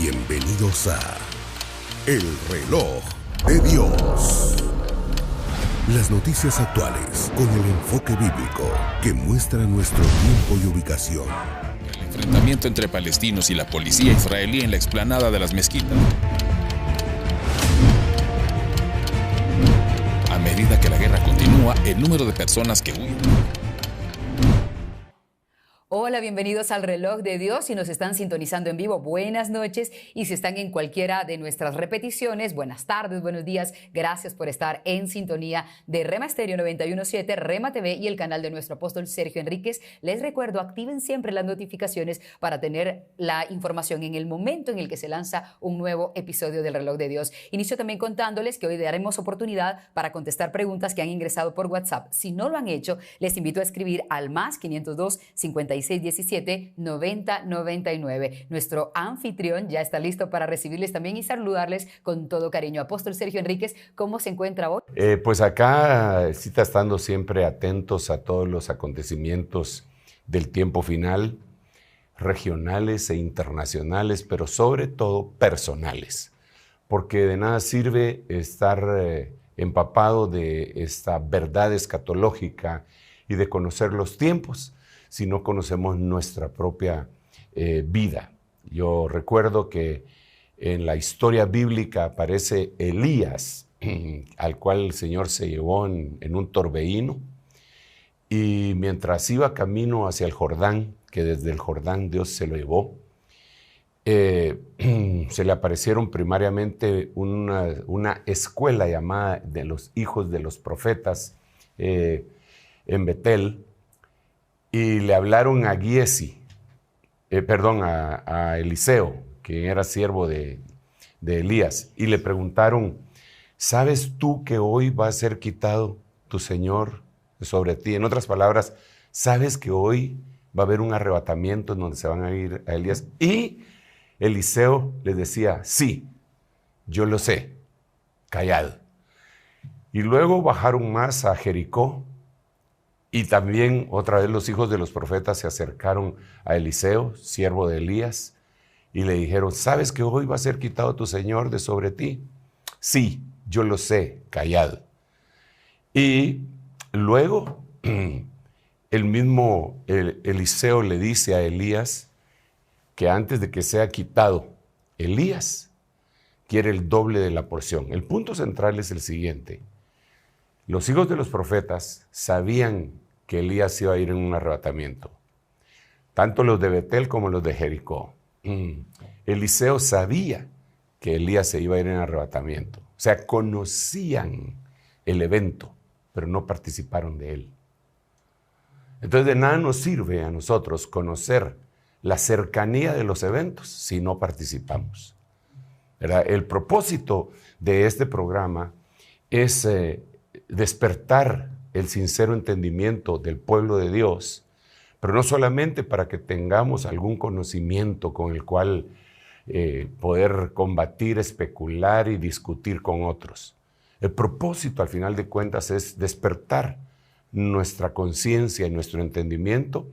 Bienvenidos a El Reloj de Dios. Las noticias actuales con el enfoque bíblico que muestra nuestro tiempo y ubicación. El enfrentamiento entre palestinos y la policía israelí en la explanada de las mezquitas. A medida que la guerra continúa, el número de personas que huyen. Hola, bienvenidos al Reloj de Dios. Si nos están sintonizando en vivo, buenas noches. Y si están en cualquiera de nuestras repeticiones, buenas tardes, buenos días. Gracias por estar en sintonía de Rema Estéreo 91.7, Rema TV y el canal de nuestro apóstol Sergio Enríquez. Les recuerdo, activen siempre las notificaciones para tener la información en el momento en el que se lanza un nuevo episodio del Reloj de Dios. Inicio también contándoles que hoy daremos oportunidad para contestar preguntas que han ingresado por WhatsApp. Si no lo han hecho, les invito a escribir al más 502 56 17 90 99. Nuestro anfitrión ya está listo para recibirles también y saludarles con todo cariño. Apóstol Sergio Enríquez, ¿cómo se encuentra hoy? Pues acá sí está estando siempre atentos a todos los acontecimientos del tiempo final, regionales e internacionales, pero sobre todo personales, porque de nada sirve estar empapado de esta verdad escatológica y de conocer los tiempos si no conocemos nuestra propia vida. Yo recuerdo que en la historia bíblica aparece Elías, al cual el Señor se llevó en un torbellino, y mientras iba camino hacia el Jordán, que desde el Jordán Dios se lo llevó, se le aparecieron primariamente una escuela llamada de los hijos de los profetas en Betel, y le hablaron a a Eliseo, quien era siervo de Elías, y le preguntaron: ¿sabes tú que hoy va a ser quitado tu Señor sobre ti? En otras palabras, ¿sabes que hoy va a haber un arrebatamiento en donde se van a ir a Elías? Y Eliseo les decía: sí, yo lo sé, callad. Y luego bajaron más a Jericó, y también otra vez los hijos de los profetas se acercaron a Eliseo, siervo de Elías, y le dijeron: ¿sabes que hoy va a ser quitado tu Señor de sobre ti? Sí, yo lo sé, callad. Y luego el mismo Eliseo le dice a Elías que antes de que sea quitado Elías, quiere el doble de la porción. El punto central es el siguiente: los hijos de los profetas sabían que Elías iba a ir en un arrebatamiento, tanto los de Betel como los de Jericó. Eliseo sabía que Elías se iba a ir en arrebatamiento. O sea, conocían el evento, pero no participaron de él. Entonces, de nada nos sirve a nosotros conocer la cercanía de los eventos si no participamos, ¿verdad? El propósito de este programa es despertar el sincero entendimiento del pueblo de Dios, pero no solamente para que tengamos algún conocimiento con el cual poder combatir, especular y discutir con otros. El propósito, al final de cuentas, es despertar nuestra conciencia y nuestro entendimiento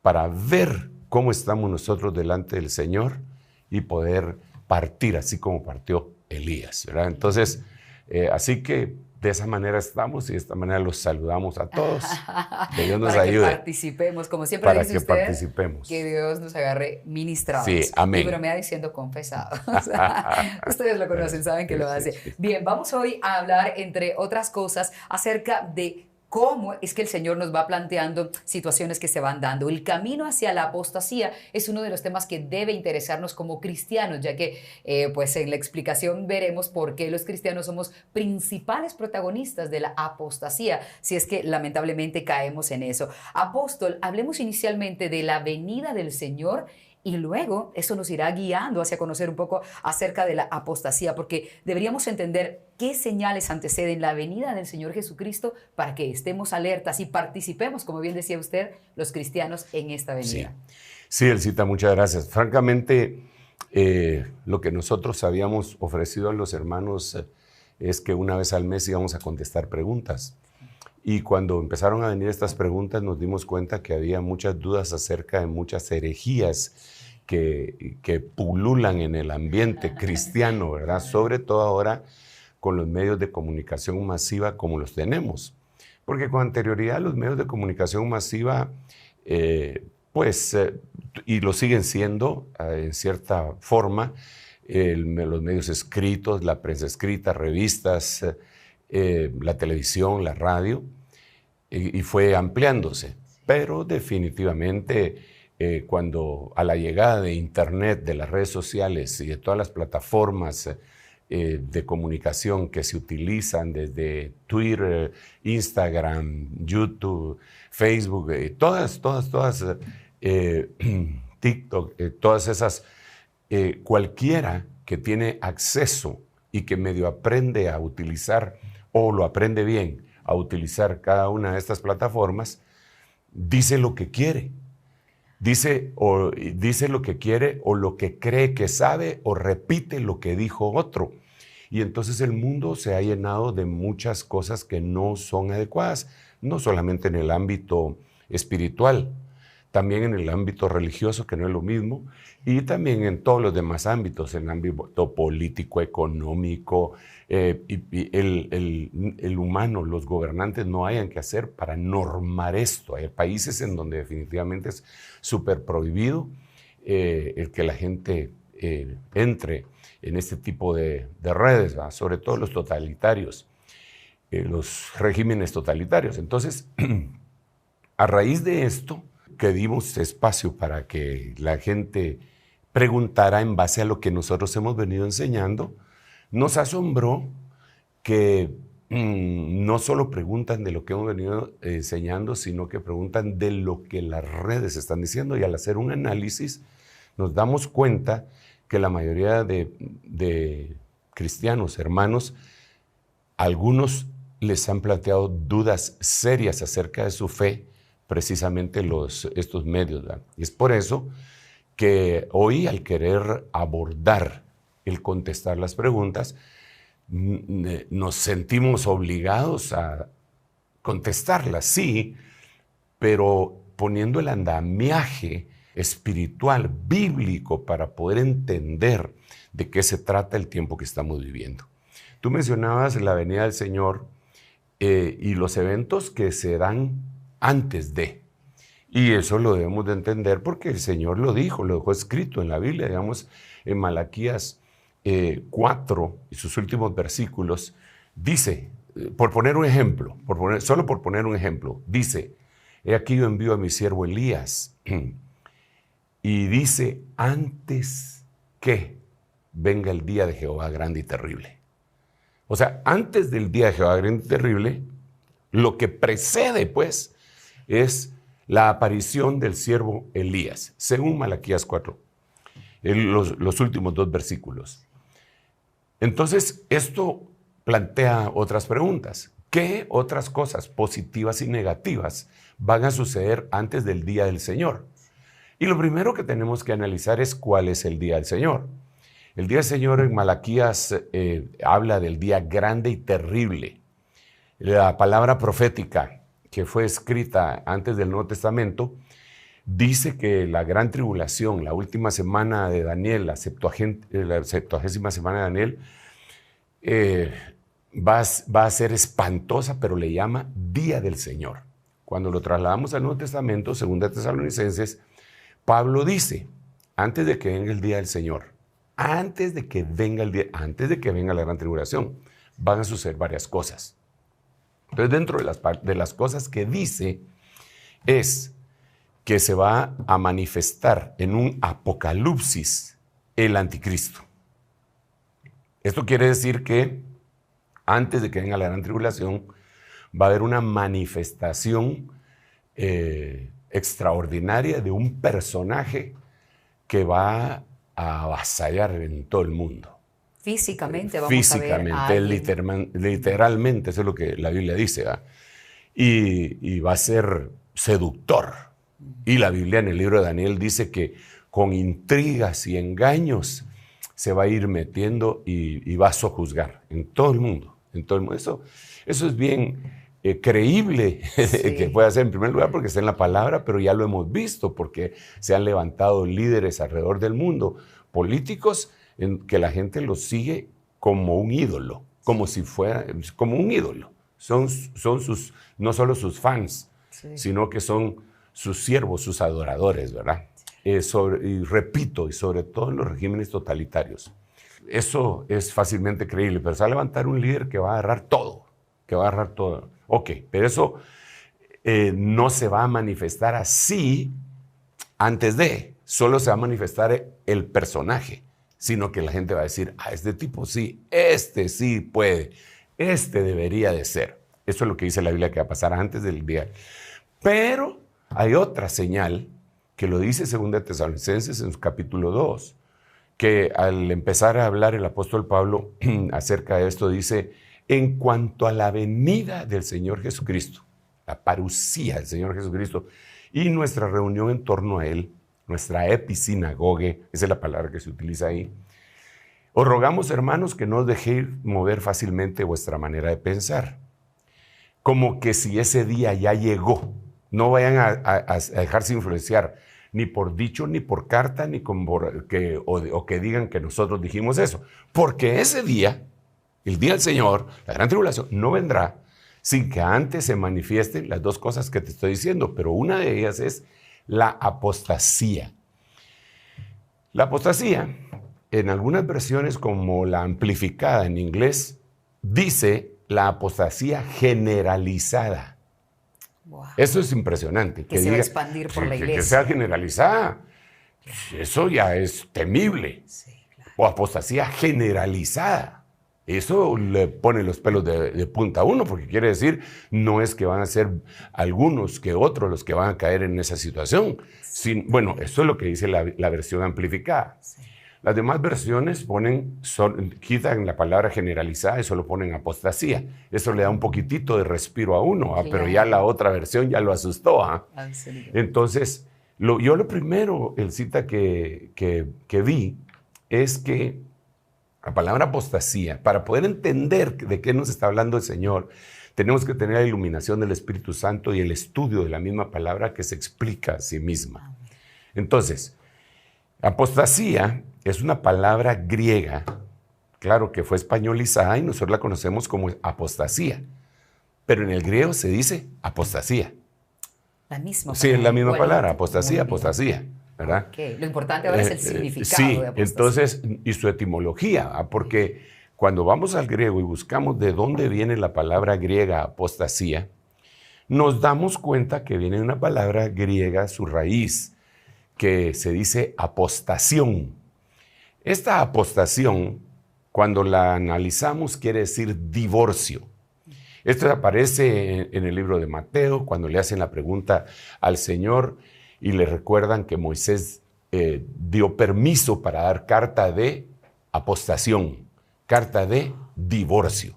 para ver cómo estamos nosotros delante del Señor y poder partir así como partió Elías, ¿verdad? Entonces, así que de esa manera estamos y de esta manera los saludamos a todos. Que Dios nos ayude. Para que participemos, como siempre para dice que usted, participemos. que Dios nos agarre ministrados. Sí, amén. Y bromea diciendo confesados. Ustedes lo conocen, saben que lo hace. Bien, vamos hoy a hablar, entre otras cosas, acerca de cómo es que el Señor nos va planteando situaciones que se van dando. El camino hacia la apostasía es uno de los temas que debe interesarnos como cristianos, ya que pues en la explicación veremos por qué los cristianos somos principales protagonistas de la apostasía, si es que lamentablemente caemos en eso. Apóstol, hablemos inicialmente de la venida del Señor y luego eso nos irá guiando hacia conocer un poco acerca de la apostasía, porque deberíamos entender qué señales anteceden la venida del Señor Jesucristo para que estemos alertas y participemos, como bien decía usted, los cristianos en esta venida. Sí, Elcita, muchas gracias. Francamente, lo que nosotros habíamos ofrecido a los hermanos es que una vez al mes íbamos a contestar preguntas. Y cuando empezaron a venir estas preguntas nos dimos cuenta que había muchas dudas acerca de muchas herejías que pululan en el ambiente cristiano, ¿verdad? Sobre todo ahora con los medios de comunicación masiva como los tenemos. Porque con anterioridad los medios de comunicación masiva, y lo siguen siendo en cierta forma, los medios escritos, la prensa escrita, revistas, la televisión, la radio, y fue ampliándose. Pero definitivamente cuando a la llegada de Internet, de las redes sociales y de todas las plataformas de comunicación que se utilizan desde Twitter, Instagram, YouTube, Facebook, todas, TikTok, todas esas, cualquiera que tiene acceso y que medio aprende a utilizar o lo aprende bien a utilizar cada una de estas plataformas, dice lo que quiere. Dice lo que quiere o lo que cree que sabe o repite lo que dijo otro. Y entonces el mundo se ha llenado de muchas cosas que no son adecuadas, no solamente en el ámbito espiritual, también en el ámbito religioso, que no es lo mismo, y también en todos los demás ámbitos, en el ámbito político, económico, y el humano, los gobernantes no hayan que hacer para normar esto. Hay países en donde definitivamente es súper prohibido el que la gente entre en este tipo de redes, ¿verdad? Sobre todo los totalitarios, los regímenes totalitarios. Entonces, a raíz de esto, que dimos espacio para que la gente preguntara en base a lo que nosotros hemos venido enseñando, nos asombró que no solo preguntan de lo que hemos venido enseñando, sino que preguntan de lo que las redes están diciendo, y al hacer un análisis nos damos cuenta que la mayoría de cristianos, hermanos, algunos les han planteado dudas serias acerca de su fe, precisamente estos medios, ¿verdad? Y es por eso que hoy, al querer abordar el contestar las preguntas, nos sentimos obligados a contestarlas, sí, pero poniendo el andamiaje espiritual, bíblico, para poder entender de qué se trata el tiempo que estamos viviendo. Tú mencionabas la venida del Señor y los eventos que se dan antes de. Y eso lo debemos de entender porque el Señor lo dijo, lo dejó escrito en la Biblia, digamos, en Malaquías 4 y sus últimos versículos, dice, por poner un ejemplo, solo por poner un ejemplo, dice, he aquí yo envío a mi siervo Elías, y dice, antes que venga el día de Jehová grande y terrible. O sea, antes del día de Jehová grande y terrible, lo que precede, pues, es la aparición del siervo Elías, según Malaquías 4, los últimos 2 versículos. Entonces, esto plantea otras preguntas. ¿Qué otras cosas positivas y negativas van a suceder antes del día del Señor? Y lo primero que tenemos que analizar es cuál es el día del Señor. El día del Señor en Malaquías habla del día grande y terrible. La palabra profética que fue escrita antes del Nuevo Testamento dice que la gran tribulación, la última semana de Daniel, la 70ª semana de Daniel, va a ser espantosa, pero le llama Día del Señor. Cuando lo trasladamos al Nuevo Testamento, 2 Tesalonicenses, Pablo dice, antes de que venga el Día del Señor, antes de que venga la gran tribulación, van a suceder varias cosas. Entonces, dentro de las cosas que dice, es que se va a manifestar en un apocalipsis el anticristo. Esto quiere decir que antes de que venga la gran tribulación, va a haber una manifestación extraordinaria de un personaje que va a avasallar en todo el mundo. Físicamente vamos a ver a alguien. Literalmente, eso es lo que la Biblia dice, ¿verdad? Y va a ser seductor. Y la Biblia en el libro de Daniel dice que con intrigas y engaños se va a ir metiendo y va a sojuzgar en todo el mundo. Eso es bien creíble Sí. que pueda ser en primer lugar porque está en la palabra, pero ya lo hemos visto porque se han levantado líderes alrededor del mundo, políticos que la gente los sigue como un ídolo, como si fuera como un ídolo. Son sus, no solo sus fans, Sí. sino que son sus siervos, sus adoradores, ¿verdad? Y repito, y sobre todo en los regímenes totalitarios. Eso es fácilmente creíble, pero se va a levantar un líder que va a agarrar todo, Ok, pero eso no se va a manifestar así antes de, solo se va a manifestar el personaje, sino que la gente va a decir, este tipo sí, este sí puede, este debería de ser. Eso es lo que dice la Biblia que va a pasar antes del día. Pero hay otra señal que lo dice 2 Tesalonicenses en su capítulo 2, que al empezar a hablar el apóstol Pablo acerca de esto dice, en cuanto a la venida del Señor Jesucristo, la parusía del Señor Jesucristo y nuestra reunión en torno a Él, nuestra episinagoge, esa es la palabra que se utiliza ahí, os rogamos, hermanos, que no os dejéis mover fácilmente vuestra manera de pensar, como que si ese día ya llegó, no vayan a dejarse influenciar ni por dicho, ni por carta, ni o que digan que nosotros dijimos eso. Porque ese día, el día del Señor, la gran tribulación, no vendrá sin que antes se manifiesten las dos cosas que te estoy diciendo. Pero una de ellas es la apostasía. La apostasía, en algunas versiones como la amplificada en inglés, dice la apostasía generalizada. Wow. Eso es impresionante. Que se va a expandir por la iglesia. Que sea generalizada. Eso ya es temible. Sí, claro. O apostasía generalizada. Eso le pone los pelos de punta a uno, porque quiere decir, no es que van a ser algunos que otros los que van a caer en esa situación. Bueno, eso es lo que dice la versión amplificada. Sí. Las demás versiones quitan la palabra generalizada y solo ponen apostasía. Eso le da un poquitito de respiro a uno, Claro. pero ya la otra versión ya lo asustó. Absolutamente. Entonces, yo lo primero, el cita que vi, es que la palabra apostasía, para poder entender de qué nos está hablando el Señor, tenemos que tener la iluminación del Espíritu Santo y el estudio de la misma palabra que se explica a sí misma. Entonces, apostasía es una palabra griega, claro que fue españolizada y nosotros la conocemos como apostasía, pero en el griego se dice apostasía. La misma Sí, es la misma igualito. palabra, Muy bien. apostasía, ¿verdad? Ok, lo importante ahora es el significado Sí, de apostasía. entonces, y su etimología, porque cuando vamos al griego y buscamos de dónde viene la palabra griega apostasía, nos damos cuenta que viene de una palabra griega, su raíz, que se dice apostación. Esta apostación, cuando la analizamos, quiere decir divorcio. Esto aparece en el libro de Mateo, cuando le hacen la pregunta al Señor y le recuerdan que Moisés dio permiso para dar carta de apostación, carta de divorcio.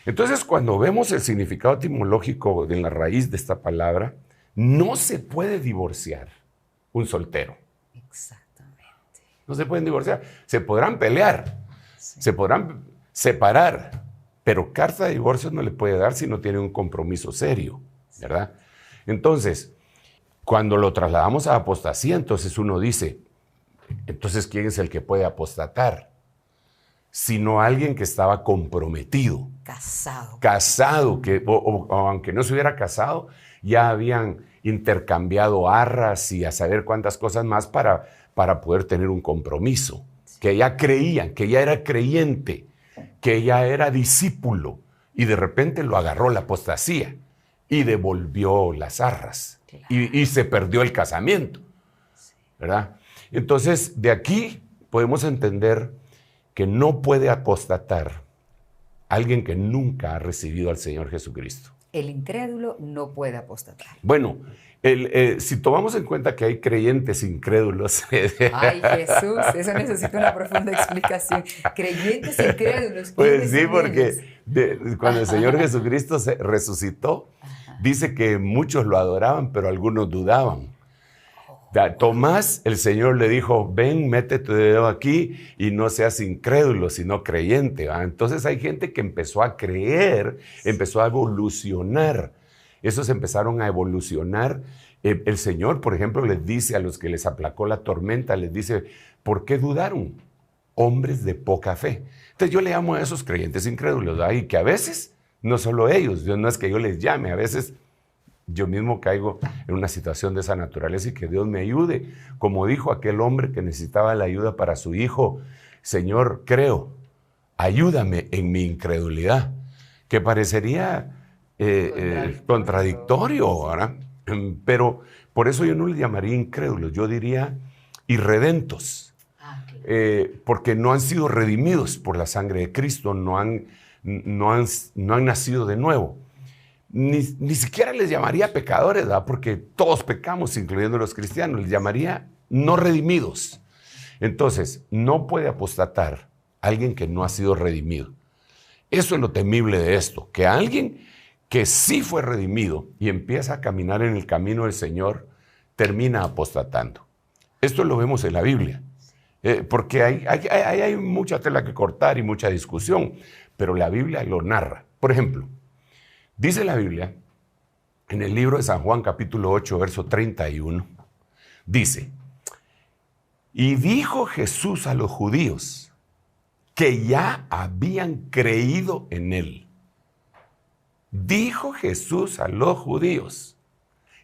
Entonces, cuando vemos el significado etimológico de la raíz de esta palabra, no se puede divorciar un soltero. Exactamente. No se pueden divorciar. Se podrán pelear, Sí. se podrán separar, pero carta de divorcio no le puede dar si no tiene un compromiso serio, ¿verdad? Entonces, cuando lo trasladamos a apostasía, entonces uno dice, entonces, ¿quién es el que puede apostatar? Sino alguien que estaba comprometido. Casado. O aunque no se hubiera casado, ya habían intercambiado arras y a saber cuántas cosas más para poder tener un compromiso. Que ya creían, que ya era creyente, que ya era discípulo, y de repente lo agarró la apostasía y devolvió las arras. Claro. Y se perdió el casamiento, ¿verdad? Entonces, de aquí podemos entender que no puede apostatar alguien que nunca ha recibido al Señor Jesucristo. El incrédulo no puede apostatar. Bueno, si tomamos en cuenta que hay creyentes incrédulos. Ay, Jesús, eso necesita una profunda explicación. Creyentes incrédulos. Pues sí, ¿quiénes son porque ellos? cuando el Señor Jesucristo se resucitó, dice que muchos lo adoraban, pero algunos dudaban. Tomás, el Señor le dijo, ven, mete tu dedo aquí y no seas incrédulo, sino creyente. ¿Va? Entonces hay gente que empezó a creer, empezó a evolucionar. Esos empezaron a evolucionar. El Señor, por ejemplo, les dice a los que les aplacó la tormenta, les dice, ¿por qué dudaron? Hombres de poca fe. Entonces yo le llamo a esos creyentes incrédulos, ¿verdad? Y que a veces, no solo ellos, no es que yo les llame, a veces yo mismo caigo en una situación de esa naturaleza y que Dios me ayude. Como dijo aquel hombre que necesitaba la ayuda para su hijo, Señor, creo, ayúdame en mi incredulidad, que parecería contradictorio, ¿verdad? Pero por eso yo no les llamaría incrédulos, yo diría irredentos, porque no han sido redimidos por la sangre de Cristo, no han nacido de nuevo. Ni siquiera les llamaría pecadores, ¿verdad? Porque todos pecamos, incluyendo los cristianos, les llamaría no redimidos. Entonces, no puede apostatar alguien que no ha sido redimido. Eso es lo temible de esto, que alguien que sí fue redimido y empieza a caminar en el camino del Señor, termina apostatando. Esto lo vemos en la Biblia, porque hay mucha tela que cortar y mucha discusión, pero la Biblia lo narra. Por ejemplo, dice la Biblia, en el libro de San Juan, capítulo 8, verso 31, dice, y dijo Jesús a los judíos que ya habían creído en él. Dijo Jesús a los judíos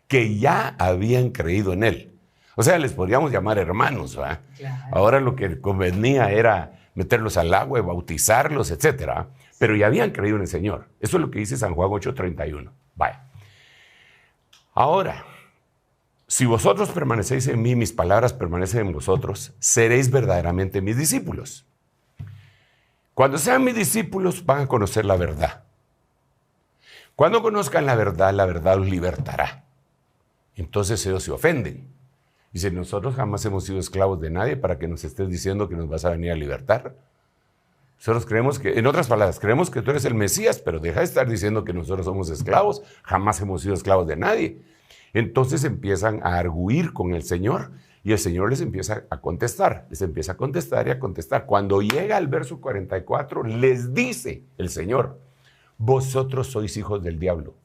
que ya habían creído en él. O sea, les podríamos llamar hermanos, ¿verdad? Claro. Ahora lo que convenía era meterlos al agua y bautizarlos, etcétera. Pero ya habían creído en el Señor. Eso es lo que dice San Juan 8:31. Vaya. Ahora, si vosotros permanecéis en mí, mis palabras permanecen en vosotros, seréis verdaderamente mis discípulos. Cuando sean mis discípulos, van a conocer la verdad. Cuando conozcan la verdad los libertará. Entonces ellos se ofenden. Dicen, nosotros jamás hemos sido esclavos de nadie para que nos estés diciendo que nos vas a venir a libertar. Nosotros creemos que, en otras palabras, creemos que tú eres el Mesías, pero deja de estar diciendo que nosotros somos esclavos. Jamás hemos sido esclavos de nadie. Entonces empiezan a arguir con el Señor y el Señor les empieza a contestar. Les empieza a contestar y a contestar. Cuando llega al verso 44, les dice el Señor, vosotros sois hijos del diablo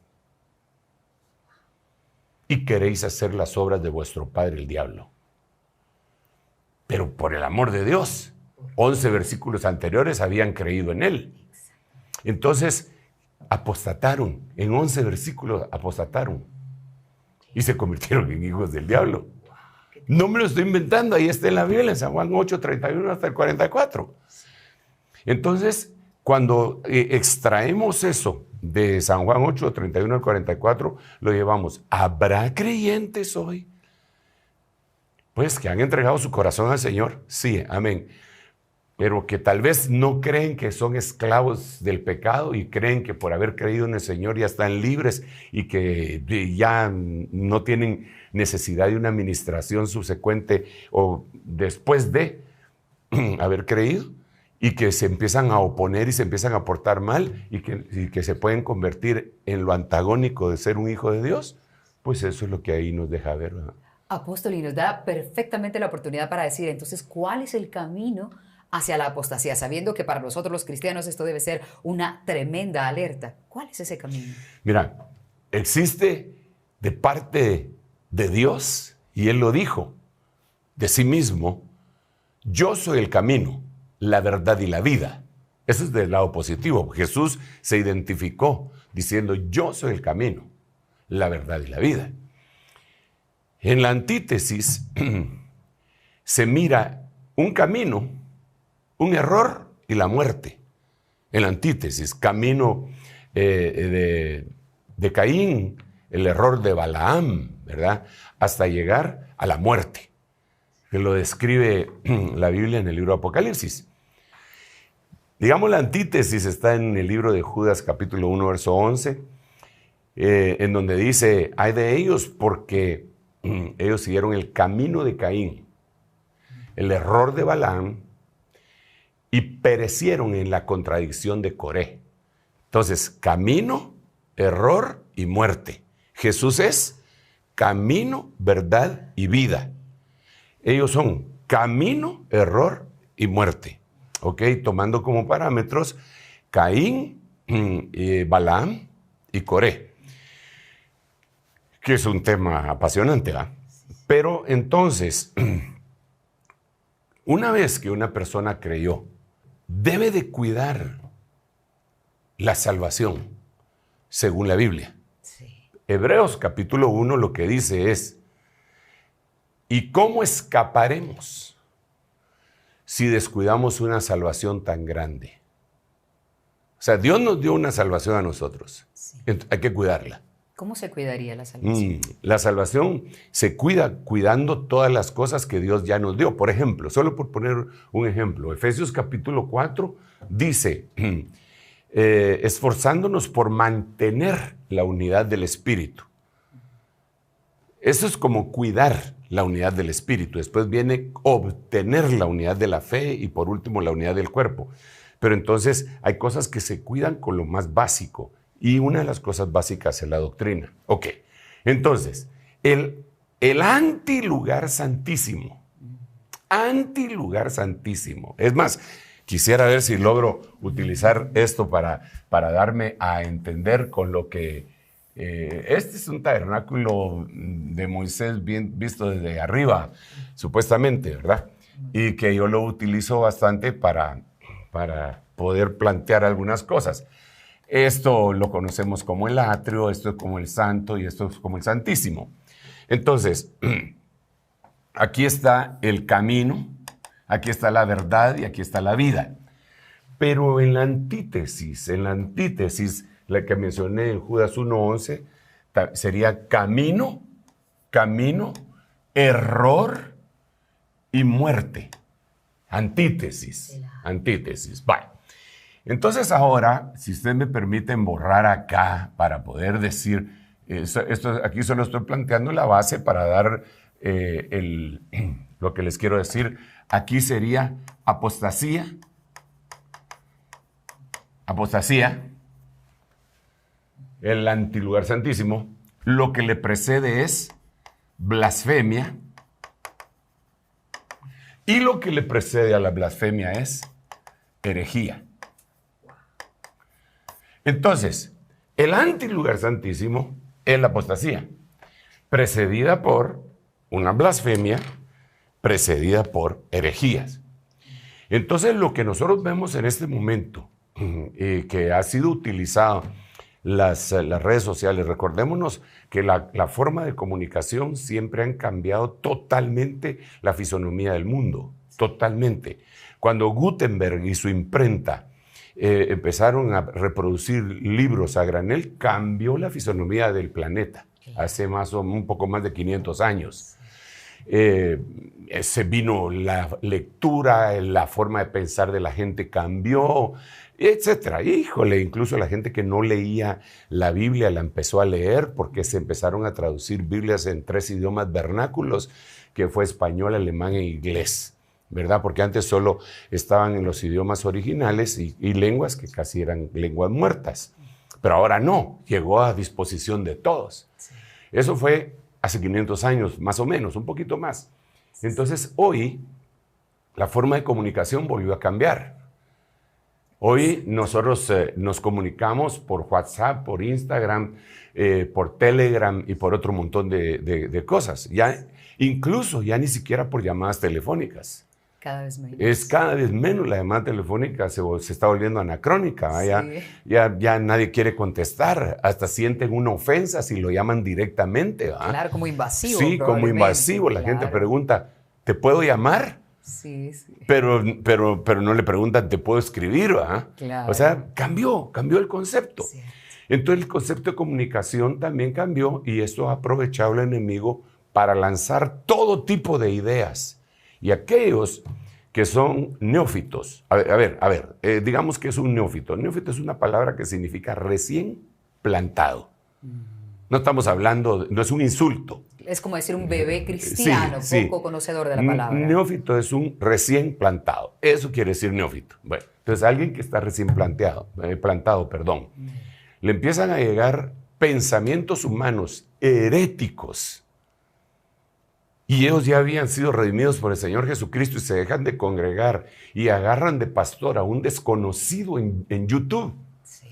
y queréis hacer las obras de vuestro padre el diablo. Pero por el amor de Dios, 11 versículos anteriores habían creído en él. Entonces, apostataron. En 11 versículos apostataron. Y se convirtieron en hijos del diablo. No me lo estoy inventando. Ahí está en la Biblia, en San Juan 8, 31 hasta el 44. Entonces, cuando extraemos eso de San Juan 8, 31 al 44, lo llevamos. ¿Habrá creyentes hoy? Pues que han entregado su corazón al Señor. Sí, amén. Pero que tal vez no creen que son esclavos del pecado y creen que por haber creído en el Señor ya están libres y que ya no tienen necesidad de una administración subsecuente o después de haber creído y que se empiezan a oponer y se empiezan a portar mal y que se pueden convertir en lo antagónico de ser un hijo de Dios. Pues eso es lo que ahí nos deja ver, ¿verdad? Apóstol, y nos da perfectamente la oportunidad para decir, entonces, ¿cuál es el camino hacia la apostasía? Sabiendo que para nosotros los cristianos esto debe ser una tremenda alerta. ¿Cuál es ese camino? Mira, existe de parte de Dios, y Él lo dijo de sí mismo, yo soy el camino, la verdad y la vida. Eso es del lado positivo. Jesús se identificó diciendo, yo soy el camino, la verdad y la vida. En la antítesis se mira un camino, un error y la muerte. En la antítesis, camino de Caín, el error de Balaam, ¿verdad? Hasta llegar a la muerte, que lo describe la Biblia en el libro de Apocalipsis. Digamos, la antítesis está en el libro de Judas, capítulo 1, verso 11, en donde dice, ay de ellos porque ellos siguieron el camino de Caín, el error de Balaam, y perecieron en la contradicción de Coré. Entonces, camino, error y muerte. Jesús es camino, verdad y vida. Ellos son camino, error y muerte. ¿Ok? Tomando como parámetros Caín, Balaam y Coré, que es un tema apasionante, ¿va? Pero entonces, una vez que una persona creyó, debe de cuidar la salvación, según la Biblia. Sí. Hebreos capítulo 1 lo que dice es, ¿y cómo escaparemos si descuidamos una salvación tan grande? O sea, Dios nos dio una salvación a nosotros. Sí. Hay que cuidarla. ¿Cómo se cuidaría la salvación? La salvación se cuida cuidando todas las cosas que Dios ya nos dio. Por ejemplo, solo por poner un ejemplo, Efesios capítulo 4 dice, esforzándonos por mantener la unidad del Espíritu. Eso es como cuidar la unidad del Espíritu. Después viene obtener la unidad de la fe y por último la unidad del cuerpo. Pero entonces hay cosas que se cuidan con lo más básico. Y una de las cosas básicas es la doctrina. Ok, entonces, el antilugar santísimo. Antilugar santísimo. Es más, quisiera ver si logro utilizar esto para darme a entender con lo que... este es un tabernáculo de Moisés bien visto desde arriba, supuestamente, ¿verdad? Y que yo lo utilizo bastante para poder plantear algunas cosas. Esto lo conocemos como el atrio, esto es como el santo y esto es como el santísimo. Entonces, aquí está el camino, aquí está la verdad y aquí está la vida. Pero en la antítesis, la que mencioné en Judas 1:11, sería camino, error y muerte. Antítesis. Vale. Entonces ahora, si usted me permite borrar acá para poder decir, esto aquí solo estoy planteando la base para dar lo que les quiero decir. Aquí sería apostasía, el antilugar santísimo. Lo que le precede es blasfemia. Y lo que le precede a la blasfemia es herejía. Entonces, el antilugar santísimo es la apostasía, precedida por una blasfemia, precedida por herejías. Entonces, lo que nosotros vemos en este momento, que ha sido utilizado las redes sociales, recordémonos que la forma de comunicación siempre han cambiado totalmente la fisonomía del mundo, totalmente. Cuando Gutenberg y su imprenta empezaron a reproducir libros a granel, cambió la fisonomía del planeta, hace un poco más de 500 años. Se vino la lectura, la forma de pensar de la gente cambió, etcétera. Híjole, incluso la gente que no leía la Biblia la empezó a leer porque se empezaron a traducir Biblias en 3 idiomas vernáculos, que fue español, alemán e inglés, ¿verdad? Porque antes solo estaban en los idiomas originales y lenguas que casi eran lenguas muertas. Pero ahora no, llegó a disposición de todos. Sí. Eso fue hace 500 años, más o menos, un poquito más. Entonces, hoy, la forma de comunicación volvió a cambiar. Hoy nosotros nos comunicamos por WhatsApp, por Instagram, por Telegram y por otro montón de cosas. Incluso ya ni siquiera por llamadas telefónicas. Cada vez menos. Es cada vez menos. La llamada telefónica se está volviendo anacrónica. Sí. Ya nadie quiere contestar. Hasta sienten una ofensa si lo llaman directamente. ¿Va? Claro, como invasivo. Sí, como invasivo. La gente pregunta, ¿te puedo llamar? Sí, sí. Pero no le preguntan, ¿te puedo escribir? ¿Va? Claro. O sea, cambió el concepto. Sí. Entonces el concepto de comunicación también cambió y esto ha aprovechado el enemigo para lanzar todo tipo de ideas. Y aquellos que son neófitos, a ver, digamos que es un neófito. Neófito es una palabra que significa recién plantado. No estamos hablando, no es un insulto. Es como decir un bebé cristiano, poco conocedor de la palabra. Neófito es un recién plantado. Eso quiere decir neófito. Bueno, entonces alguien que está recién plantado, le empiezan a llegar pensamientos humanos heréticos, Y ellos ya habían sido redimidos por el Señor Jesucristo y se dejan de congregar y agarran de pastor a un desconocido en YouTube. Sí.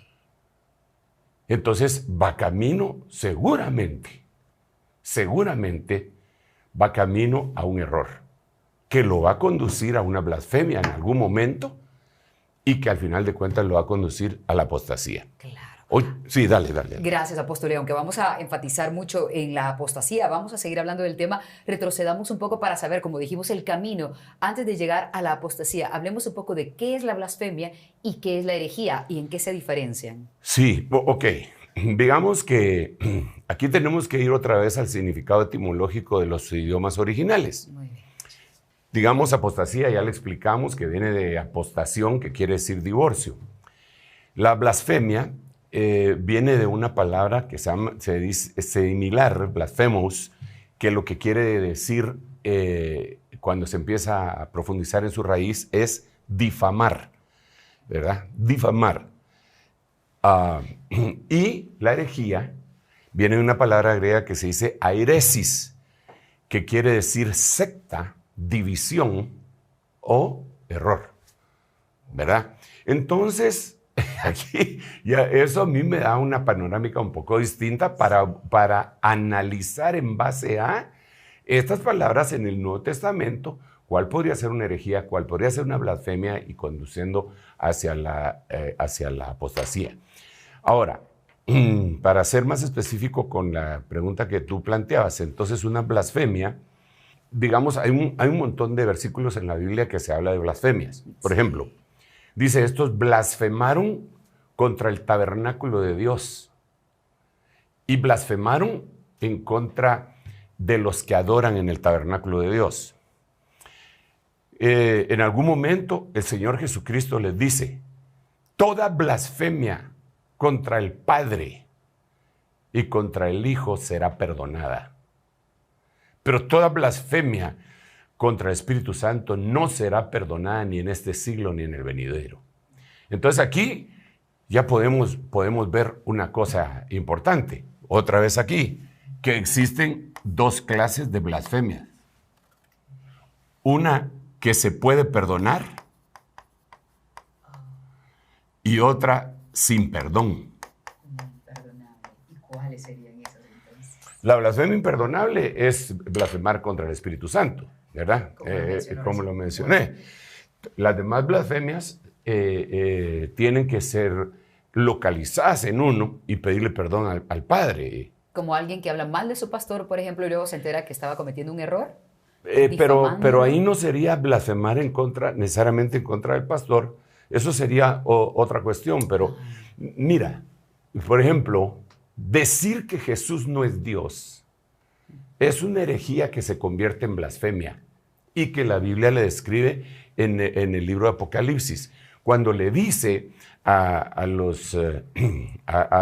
Entonces va camino, seguramente va camino a un error que lo va a conducir a una blasfemia en algún momento y que al final de cuentas lo va a conducir a la apostasía. Claro. Sí, dale. Gracias, apóstol León, que vamos a enfatizar mucho en la apostasía. Vamos a seguir hablando del tema. Retrocedamos un poco para saber, como dijimos, el camino antes de llegar a la apostasía. Hablemos un poco de qué es la blasfemia y qué es la herejía y en qué se diferencian. Sí, ok. Digamos que aquí tenemos que ir otra vez al significado etimológico de los idiomas originales. Muy bien. Digamos, apostasía, ya le explicamos que viene de apostación, que quiere decir divorcio. La blasfemia viene de una palabra que se dice similar, blasphemous, que lo que quiere decir cuando se empieza a profundizar en su raíz es difamar, ¿verdad? Difamar. Y la herejía viene de una palabra griega que se dice airesis, que quiere decir secta, división o error, ¿verdad? Entonces, aquí ya eso a mí me da una panorámica un poco distinta para analizar en base a estas palabras en el Nuevo Testamento, cuál podría ser una herejía, cuál podría ser una blasfemia y conduciendo hacia la apostasía. Ahora, para ser más específico con la pregunta que tú planteabas, entonces una blasfemia, digamos, hay un montón de versículos en la Biblia que se habla de blasfemias. Por ejemplo, dice, estos blasfemaron contra el tabernáculo de Dios y blasfemaron en contra de los que adoran en el tabernáculo de Dios. En algún momento el Señor Jesucristo les dice, toda blasfemia contra el Padre y contra el Hijo será perdonada. Pero toda blasfemia contra el Espíritu Santo no será perdonada ni en este siglo ni en el venidero. Entonces aquí ya podemos ver una cosa importante. Otra vez aquí, que existen dos clases de blasfemia. Una que se puede perdonar y otra sin perdón. Imperdonable. ¿Y cuáles serían esas entonces? La blasfemia imperdonable es blasfemar contra el Espíritu Santo, ¿verdad? Como lo mencioné. Las demás blasfemias tienen que ser localizadas en uno y pedirle perdón al Padre. Como alguien que habla mal de su pastor, por ejemplo, y luego se entera que estaba cometiendo un error. Pero ahí no sería blasfemar necesariamente en contra del pastor. Eso sería otra cuestión. Pero mira, por ejemplo, decir que Jesús no es Dios es una herejía que se convierte en blasfemia y que la Biblia le describe en el libro de Apocalipsis. Cuando le dice a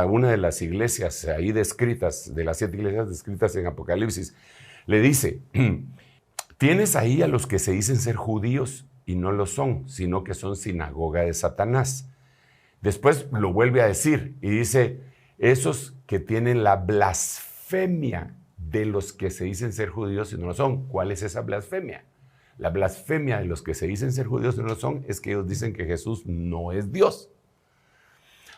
una de las iglesias ahí descritas, de las 7 iglesias descritas en Apocalipsis, le dice, tienes ahí a los que se dicen ser judíos y no lo son, sino que son sinagoga de Satanás. Después lo vuelve a decir y dice, esos que tienen la blasfemia de los que se dicen ser judíos y no lo son. ¿Cuál es esa blasfemia? La blasfemia de los que se dicen ser judíos y no lo son es que ellos dicen que Jesús no es Dios.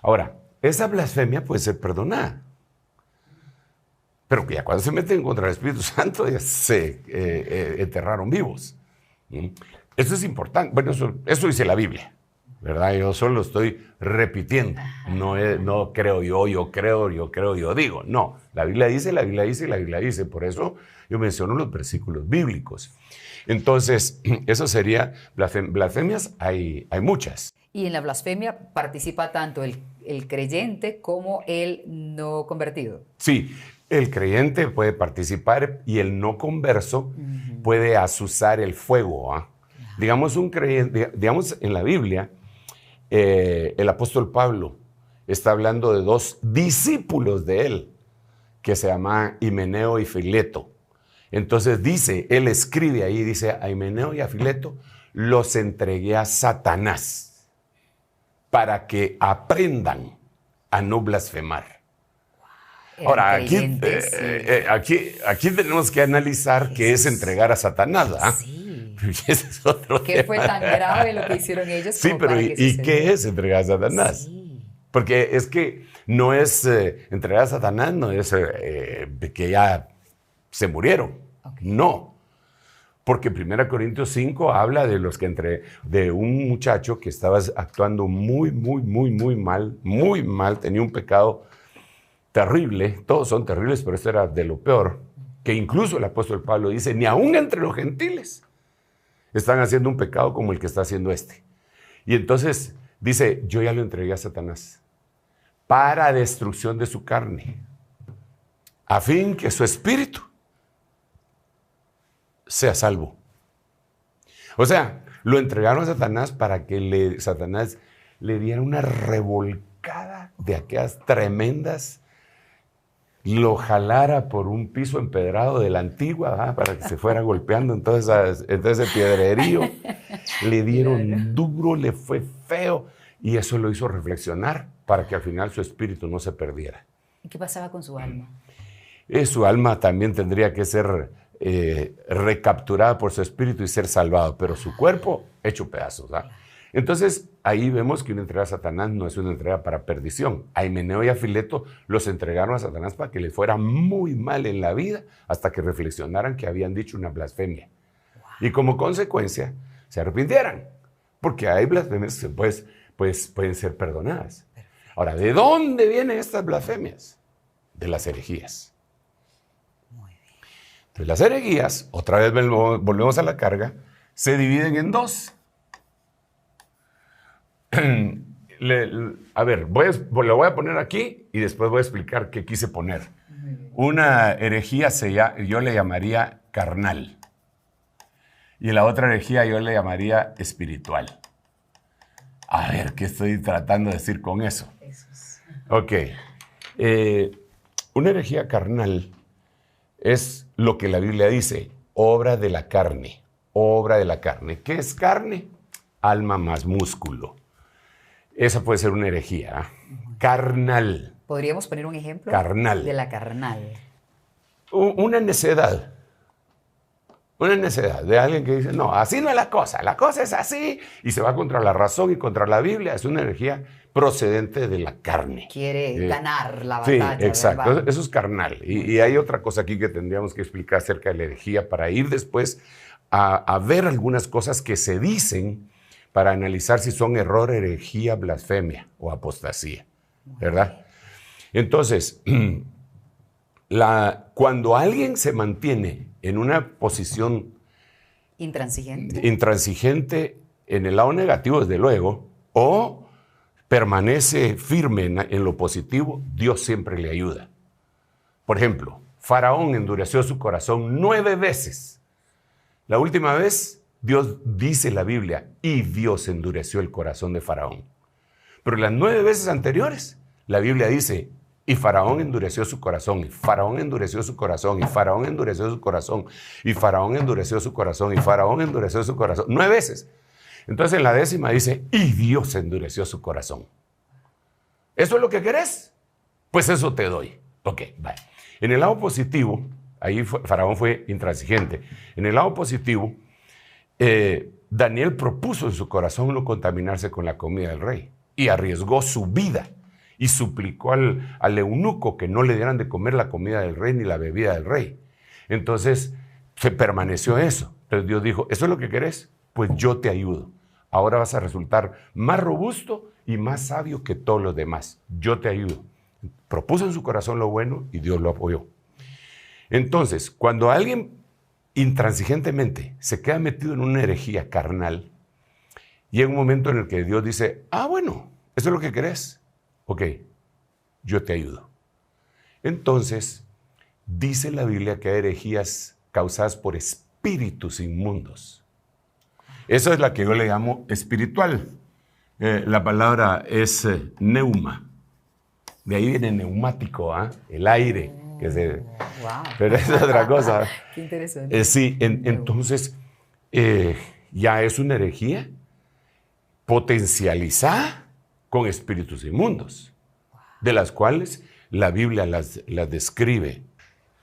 Ahora, esa blasfemia puede ser perdonada. Pero que ya cuando se meten contra el Espíritu Santo ya se enterraron vivos. Eso es importante. Bueno, eso dice la Biblia, ¿verdad? Yo solo estoy repitiendo. No creo yo creo, yo digo. No, la Biblia dice, la Biblia dice, la Biblia dice. Por eso yo menciono los versículos bíblicos. Entonces, eso sería blasfemias, hay muchas. Y en la blasfemia participa tanto el creyente como el no convertido. Sí, el creyente puede participar y el no converso puede azuzar el fuego. Digamos, un creyente, digamos, en la Biblia, el apóstol Pablo está hablando de 2 discípulos de él, que se llaman Himeneo y Fileto. Entonces él escribe ahí, dice, a Himeneo y a Fileto los entregué a Satanás para que aprendan a no blasfemar. Ahora, creyentes, aquí tenemos que analizar qué es entregar a Satanás, ¿ah? Sí. Ese es otro ¿Qué tema. fue tan grave lo que hicieron ellos? Sí, como pero para ¿y que qué sucediera? es entregar a Satanás? Sí. Porque es que no es entregar a Satanás, no es que ya se murieron. Ok. No. Porque 1 Corintios 5 habla de los que de un muchacho que estaba actuando muy mal, tenía un pecado terrible, todos son terribles, pero este era de lo peor, que incluso el apóstol Pablo dice, ni aún entre los gentiles están haciendo un pecado como el que está haciendo este. Y entonces dice, yo ya lo entregué a Satanás para destrucción de su carne, a fin que su espíritu sea salvo. O sea, lo entregaron a Satanás para que Satanás le diera una revolcada de aquellas tremendas, lo jalara por un piso empedrado de la antigua, ¿verdad? Para que se fuera golpeando en todo ese piedrerío. Le dieron duro, le fue feo, y eso lo hizo reflexionar para que al final su espíritu no se perdiera. ¿Y qué pasaba con su alma? Su alma también tendría que ser recapturada por su espíritu y ser salvado, pero su cuerpo hecho pedazos, ¿verdad? Entonces, ahí vemos que una entrega a Satanás no es una entrega para perdición. A Himeneo y a Fileto los entregaron a Satanás para que les fuera muy mal en la vida hasta que reflexionaran que habían dicho una blasfemia. Wow. Y como consecuencia, se arrepintieran, porque hay blasfemias que pueden ser perdonadas. Ahora, ¿de dónde vienen estas blasfemias? De las herejías. Muy bien. Entonces, las herejías, otra vez volvemos a la carga, se dividen en dos. A ver, lo voy a poner aquí y después voy a explicar qué quise poner. Una herejía yo le llamaría carnal. Y la otra herejía yo le llamaría espiritual. A ver, ¿qué estoy tratando de decir con eso? Ok. Una herejía carnal es lo que la Biblia dice, obra de la carne. Obra de la carne. ¿Qué es carne? Alma más músculo. Esa puede ser una herejía. Carnal. ¿Podríamos poner un ejemplo? Carnal. De la carnal. Una necedad. Una necedad de alguien que dice, no, así no es la cosa es así, y se va contra la razón y contra la Biblia. Es una energía procedente de la carne. Quiere ganar la batalla. Sí, exacto. ¿Verdad? Eso es carnal. Y hay otra cosa aquí que tendríamos que explicar acerca de la herejía para ir después a ver algunas cosas que se dicen para analizar si son error, herejía, blasfemia o apostasía, ¿verdad? Entonces, cuando alguien se mantiene en una posición intransigente en el lado negativo, desde luego, o permanece firme en lo positivo, Dios siempre le ayuda. Por ejemplo, Faraón endureció su corazón 9 veces. La última vez, Dios dice en la Biblia, y Dios endureció el corazón de Faraón. Pero las 9 veces anteriores, la Biblia dice, y Faraón endureció su corazón, y Faraón endureció su corazón, y Faraón endureció su corazón, y Faraón endureció su corazón, y Faraón endureció su corazón. 9 veces. Entonces en la 10ª dice, y Dios endureció su corazón. ¿Eso es lo que querés? Pues eso te doy. Ok, vale. En el lado positivo, ahí Faraón fue intransigente. En el lado positivo, Daniel propuso en su corazón no contaminarse con la comida del rey y arriesgó su vida y suplicó al eunuco que no le dieran de comer la comida del rey ni la bebida del rey. Entonces se permaneció eso. Entonces Dios dijo, ¿eso es lo que querés? Pues yo te ayudo. Ahora vas a resultar más robusto y más sabio que todos los demás. Yo te ayudo. Propuso en su corazón lo bueno y Dios lo apoyó. Entonces, cuando alguien intransigentemente se queda metido en una herejía carnal, llega un momento en el que Dios dice, bueno, ¿eso es lo que querés? Ok, yo te ayudo. Entonces, dice la Biblia que hay herejías causadas por espíritus inmundos. Esa es la que yo le llamo espiritual. La palabra es neuma. De ahí viene neumático, el aire. Wow. Pero es otra cosa. Qué interesante. Sí, entonces ya es una herejía potencializada con espíritus inmundos, de las cuales la Biblia las describe.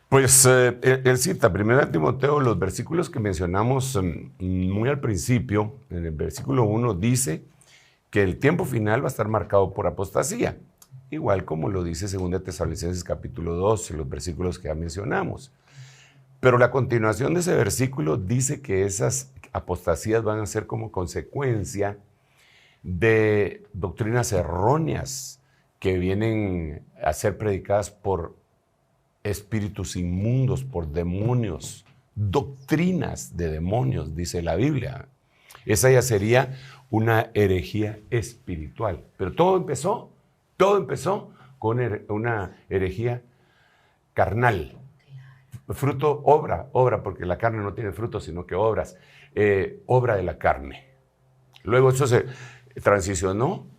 Pues él cita, 1 Timoteo, los versículos que mencionamos muy al principio, en el versículo 1 dice que el tiempo final va a estar marcado por apostasía, igual como lo dice 2 Tesalonicenses capítulo 2, los versículos que ya mencionamos. Pero la continuación de ese versículo dice que esas apostasías van a ser como consecuencia de doctrinas erróneas que vienen a ser predicadas por espíritus inmundos, por demonios, doctrinas de demonios, dice la Biblia. Esa ya sería una herejía espiritual. Pero todo empezó con una herejía carnal. Fruto, obra, porque la carne no tiene fruto, sino que obras, obra de la carne. Luego eso se transicionó.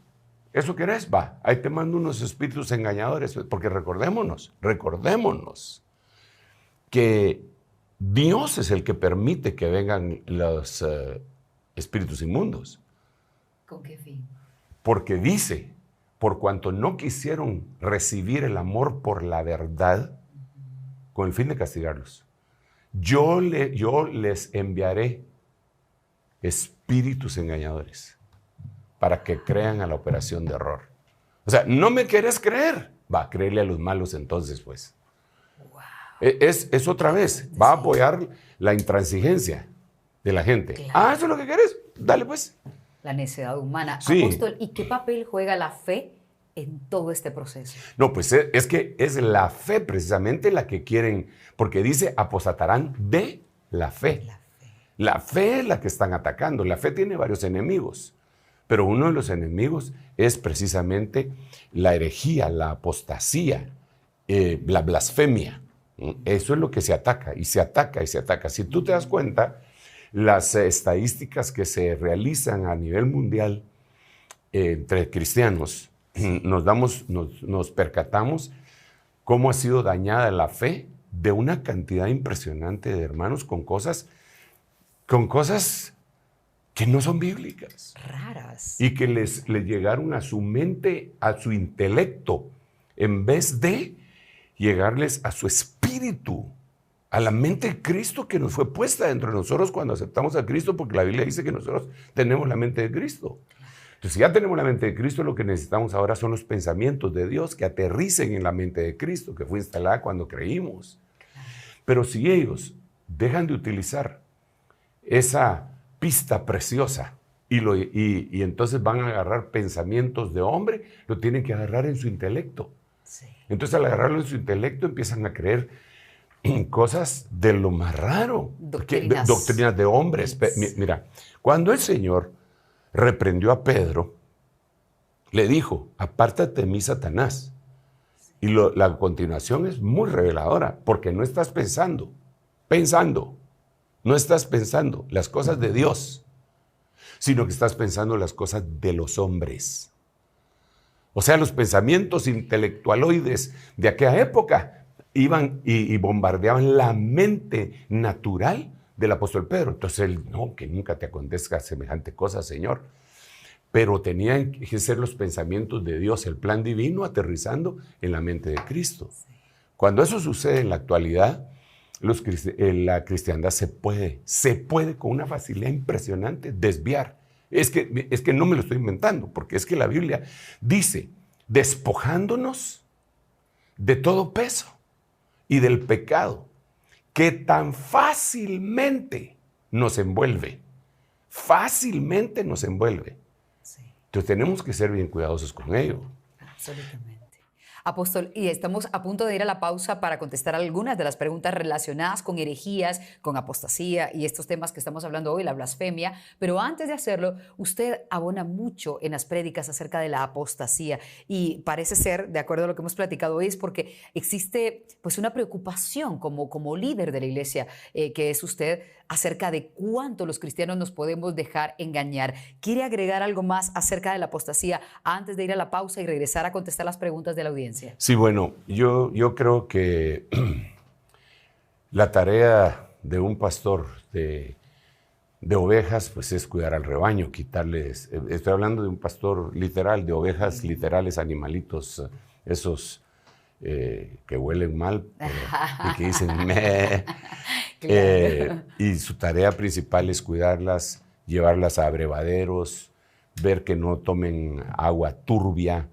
¿Eso querés? Va, ahí te mando unos espíritus engañadores, porque recordémonos que Dios es el que permite que vengan los espíritus inmundos. ¿Con qué fin? Porque dice, por cuanto no quisieron recibir el amor por la verdad, con el fin de castigarlos, yo les enviaré espíritus engañadores para que crean a la operación de error. O sea, ¿no me querés creer? Va a creerle a los malos entonces, pues. Wow. Es otra vez, va a apoyar la intransigencia de la gente. Claro. ¿Eso es lo que querés? Dale, pues. La necedad humana. Sí. Apóstol, ¿y qué papel juega la fe en todo este proceso? No, pues es que es la fe precisamente la que quieren, porque dice, apostatarán de la fe. La fe es la que están atacando. La fe tiene varios enemigos. Pero uno de los enemigos es precisamente la herejía, la apostasía, la blasfemia. Eso es lo que se ataca, y se ataca, y se ataca. Si tú te das cuenta, las estadísticas que se realizan a nivel mundial entre cristianos, nos percatamos cómo ha sido dañada la fe de una cantidad impresionante de hermanos con cosas que no son bíblicas. Raras. Y que les llegaron a su mente, a su intelecto, en vez de llegarles a su espíritu, a la mente de Cristo que nos fue puesta dentro de nosotros cuando aceptamos a Cristo, porque la Biblia dice que nosotros tenemos la mente de Cristo. Entonces, si ya tenemos la mente de Cristo, lo que necesitamos ahora son los pensamientos de Dios que aterricen en la mente de Cristo, que fue instalada cuando creímos. Pero si ellos dejan de utilizar esa pista preciosa y entonces van a agarrar pensamientos de hombre, lo tienen que agarrar en su intelecto. Sí. Entonces, al agarrarlo en su intelecto, empiezan a creer cosas de lo más raro. Doctrinas de hombres. Mira, cuando el Señor reprendió a Pedro, le dijo, apártate de mí, Satanás. Y la continuación es muy reveladora, porque no estás pensando las cosas de Dios, sino que estás pensando las cosas de los hombres. O sea, los pensamientos intelectualoides de aquella época iban y bombardeaban la mente natural del apóstol Pedro. Entonces él, no, que nunca te acontezca semejante cosa, Señor. Pero tenían que ser los pensamientos de Dios, el plan divino aterrizando en la mente de Cristo. Cuando eso sucede en la actualidad, la cristiandad se puede con una facilidad impresionante desviar. Es que no me lo estoy inventando, porque es que la Biblia dice, despojándonos de todo peso y del pecado que tan fácilmente nos envuelve. Fácilmente nos envuelve. Sí. Entonces tenemos que ser bien cuidadosos con ello. Absolutamente. Apóstol, y estamos a punto de ir a la pausa para contestar algunas de las preguntas relacionadas con herejías, con apostasía y estos temas que estamos hablando hoy, la blasfemia. Pero antes de hacerlo, usted abona mucho en las prédicas acerca de la apostasía y parece ser, de acuerdo a lo que hemos platicado hoy, es porque existe pues una preocupación como líder de la iglesia que es usted acerca de cuánto los cristianos nos podemos dejar engañar. ¿Quiere agregar algo más acerca de la apostasía antes de ir a la pausa y regresar a contestar las preguntas de la audiencia? Sí, bueno, yo creo que la tarea de un pastor de ovejas pues es cuidar al rebaño, quitarles, estoy hablando de un pastor literal, de ovejas literales, animalitos, esos que huelen mal y que dicen meh. Claro. Y su tarea principal es cuidarlas, llevarlas a abrevaderos, ver que no tomen agua turbia,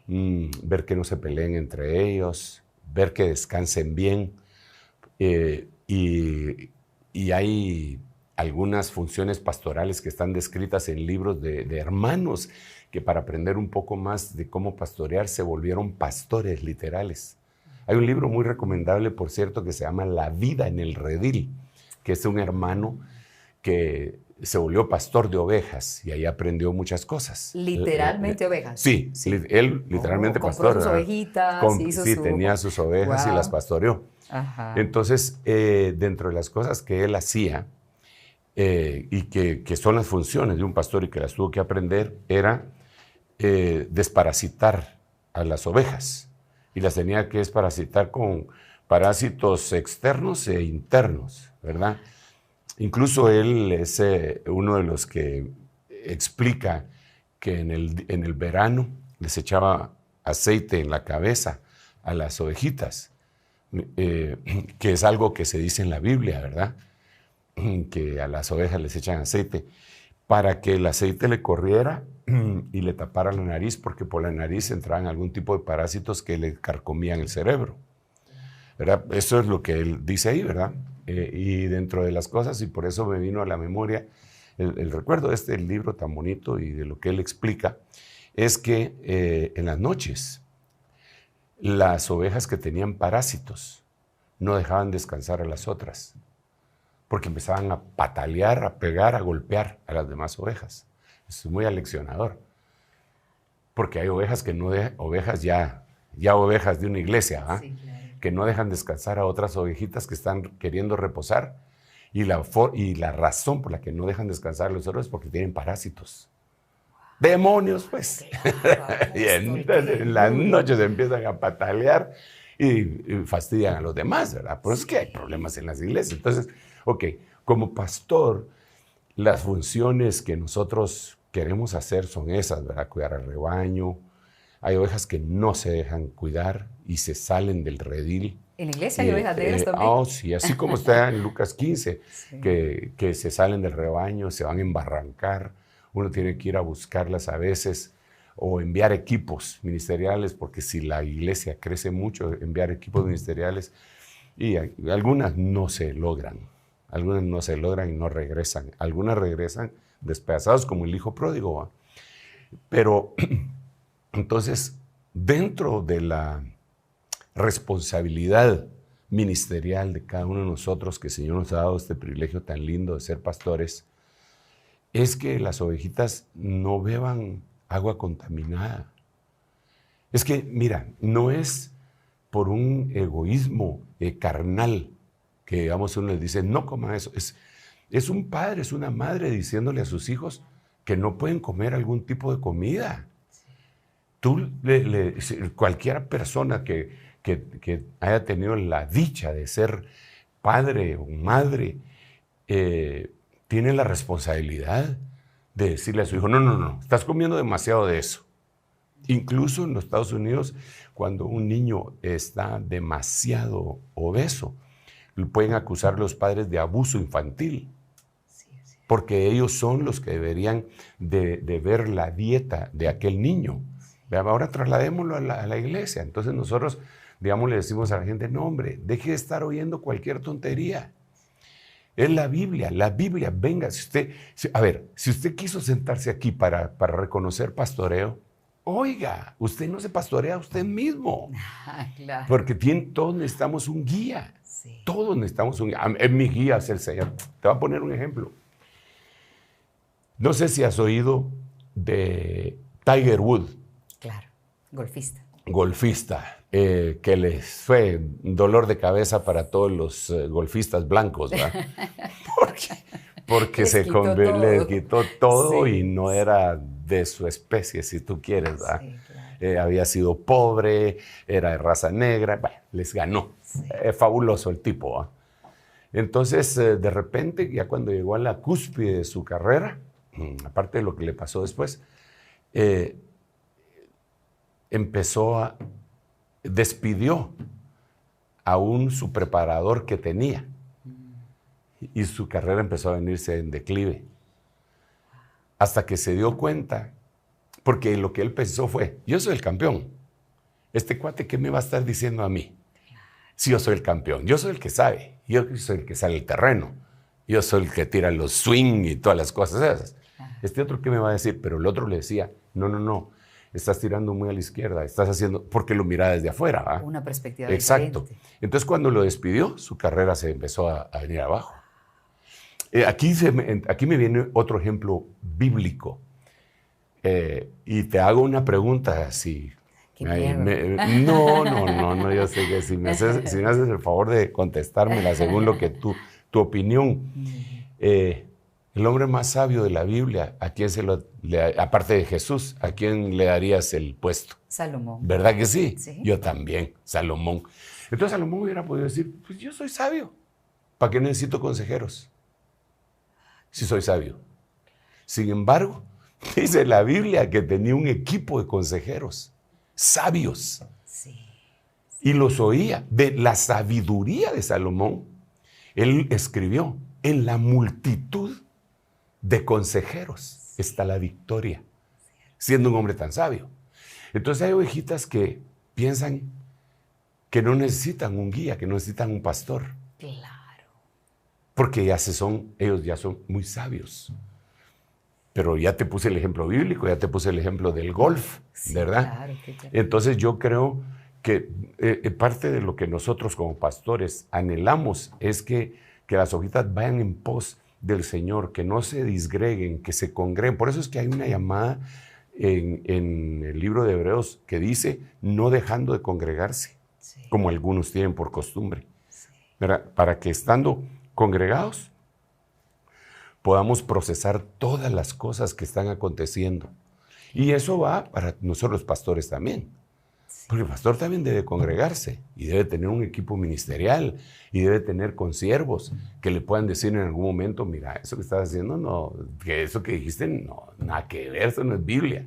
ver que no se peleen entre ellos, ver que descansen bien. Y hay algunas funciones pastorales que están descritas en libros de hermanos que para aprender un poco más de cómo pastorear se volvieron pastores literales. Hay un libro muy recomendable, por cierto, que se llama La vida en el redil, que es un hermano que se volvió pastor de ovejas y ahí aprendió muchas cosas. Literalmente ovejas. Sí, él literalmente pastor. Compró sus ovejitas, hizo sí, su... tenía sus ovejas y las pastoreó. Ajá. Entonces, dentro de las cosas que él hacía y que son las funciones de un pastor y que las tuvo que aprender, era desparasitar a las ovejas. Y las tenía que desparasitar con parásitos externos e internos, ¿verdad? Incluso él es uno de los que explica que en el verano les echaba aceite en la cabeza a las ovejitas, que es algo que se dice en la Biblia, ¿verdad? Que a las ovejas les echan aceite para que el aceite le corriera y le tapara la nariz, porque por la nariz entraban algún tipo de parásitos que le carcomían el cerebro, ¿verdad? Eso es lo que él dice ahí, ¿verdad? Y dentro de las cosas, y por eso me vino a la memoria el recuerdo de este libro tan bonito y de lo que él explica, es que en las noches las ovejas que tenían parásitos no dejaban descansar a las otras, porque empezaban a patalear, a pegar, a golpear a las demás ovejas. Eso es muy aleccionador, porque hay ovejas que no dejan, ovejas ya ovejas de una iglesia, ¿ah? Sí, claro. Que no dejan descansar a otras ovejitas que están queriendo reposar, y la razón por la que no dejan descansar a los otros es porque tienen parásitos. ¡Demonios, pues! Y en las noches empiezan a patalear y fastidian a los demás, ¿verdad? Por eso es que hay problemas en las iglesias. Entonces, ok, como pastor, las funciones que nosotros queremos hacer son esas, ¿verdad? Cuidar al rebaño. Hay ovejas que no se dejan cuidar y se salen del redil. En la iglesia hay ovejas negras también. Oh, sí, así como está en Lucas 15, sí. que se salen del rebaño, se van a embarrancar. Uno tiene que ir a buscarlas a veces o enviar equipos ministeriales, porque si la iglesia crece mucho, enviar equipos ministeriales, y algunas no se logran. Algunas no se logran y no regresan. Algunas regresan despedazados como el hijo pródigo, ¿va? Pero entonces, dentro de la responsabilidad ministerial de cada uno de nosotros, que el Señor nos ha dado este privilegio tan lindo de ser pastores, es que las ovejitas no beban agua contaminada. Es que, mira, no es por un egoísmo carnal que, digamos, uno les dice, no coman eso. Es un padre, es una madre diciéndole a sus hijos que no pueden comer algún tipo de comida. Tú, cualquier persona que haya tenido la dicha de ser padre o madre, tiene la responsabilidad de decirle a su hijo, no, estás comiendo demasiado de eso. Incluso en los Estados Unidos, cuando un niño está demasiado obeso, pueden acusar los padres de abuso infantil, porque ellos son los que deberían de ver la dieta de aquel niño. Ahora trasladémoslo a la iglesia. Entonces nosotros, digamos, le decimos a la gente, no hombre, deje de estar oyendo cualquier tontería. Es la Biblia, venga, si usted quiso sentarse aquí para reconocer pastoreo, oiga, usted no se pastorea a usted mismo. Claro. Porque todos necesitamos un guía. Sí. Todos necesitamos un guía. En mi guía es el Señor. Te voy a poner un ejemplo. No sé si has oído de Tiger Woods. Claro, golfista. Que les fue un dolor de cabeza para todos los golfistas blancos, ¿verdad? Porque les quitó todo, sí, y no era de su especie, si tú quieres, ¿verdad? Sí, claro. Había sido pobre, era de raza negra, bueno, les ganó. Sí. Fabuloso el tipo, ¿verdad? Entonces, de repente, ya cuando llegó a la cúspide de su carrera, aparte de lo que le pasó después, empezó despidió a su preparador que tenía y su carrera empezó a venirse en declive. Hasta que se dio cuenta, porque lo que él pensó fue, yo soy el campeón. Este cuate, ¿qué me va a estar diciendo a mí? Si yo soy el campeón, yo soy el que sabe, yo soy el que sale al terreno, yo soy el que tira los swing y todas las cosas esas. Este otro, ¿qué me va a decir? Pero el otro le decía, no, estás tirando muy a la izquierda, estás haciendo, porque lo miraba desde afuera. ¿Ah? Una perspectiva Exacto. diferente. Entonces, cuando lo despidió, su carrera se empezó a venir abajo. Aquí me viene otro ejemplo bíblico. Y te hago una pregunta, si... No, yo sé que si me haces el favor de contestármela según lo que tu opinión. El hombre más sabio de la Biblia, ¿a quién aparte de Jesús, a quién le darías el puesto? Salomón. ¿Verdad que sí? Sí. Yo también, Salomón. Entonces Salomón hubiera podido decir, pues yo soy sabio, ¿para qué necesito consejeros? Si soy sabio. Sin embargo, dice la Biblia que tenía un equipo de consejeros sabios. Sí. Y los oía. De la sabiduría de Salomón, él escribió, en la multitud de consejeros está la victoria, siendo un hombre tan sabio. Entonces hay ovejitas que piensan que no necesitan un guía, que no necesitan un pastor. Claro. Porque ellos ya son muy sabios. Pero ya te puse el ejemplo bíblico, ya te puse el ejemplo del golf, Sí, ¿verdad? claro. Entonces yo creo que parte de lo que nosotros como pastores anhelamos es que las ovejitas vayan en pos del Señor, que no se disgreguen, que se congreguen. Por eso es que hay una llamada en el libro de Hebreos que dice, no dejando de congregarse, sí, como algunos tienen por costumbre, sí, para que estando congregados podamos procesar todas las cosas que están aconteciendo. Y eso va para nosotros los pastores también. Porque el pastor también debe congregarse y debe tener un equipo ministerial y debe tener consiervos que le puedan decir en algún momento, mira, eso que estás haciendo, no, que eso que dijiste, no, nada que ver, eso no es Biblia.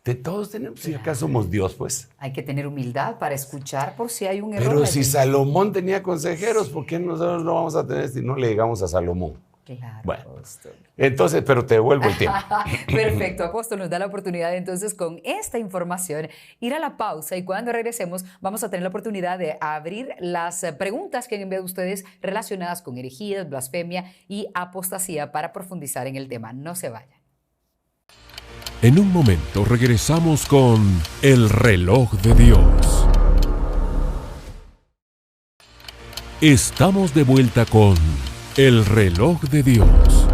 De todos tenemos, si acá somos Dios, pues. Hay que tener humildad para escuchar por si hay un error. Pero si Salomón tenía consejeros, ¿por qué nosotros no vamos a tener si no le llegamos a Salomón? Claro, bueno, apóstol. Entonces, pero te devuelvo el tiempo. Perfecto, apóstol, nos da la oportunidad entonces con esta información ir a la pausa y cuando regresemos vamos a tener la oportunidad de abrir las preguntas que han enviado ustedes relacionadas con herejías, blasfemia y apostasía para profundizar en el tema. No se vayan. En un momento regresamos con El Reloj de Dios. Estamos de vuelta con El Reloj de Dios.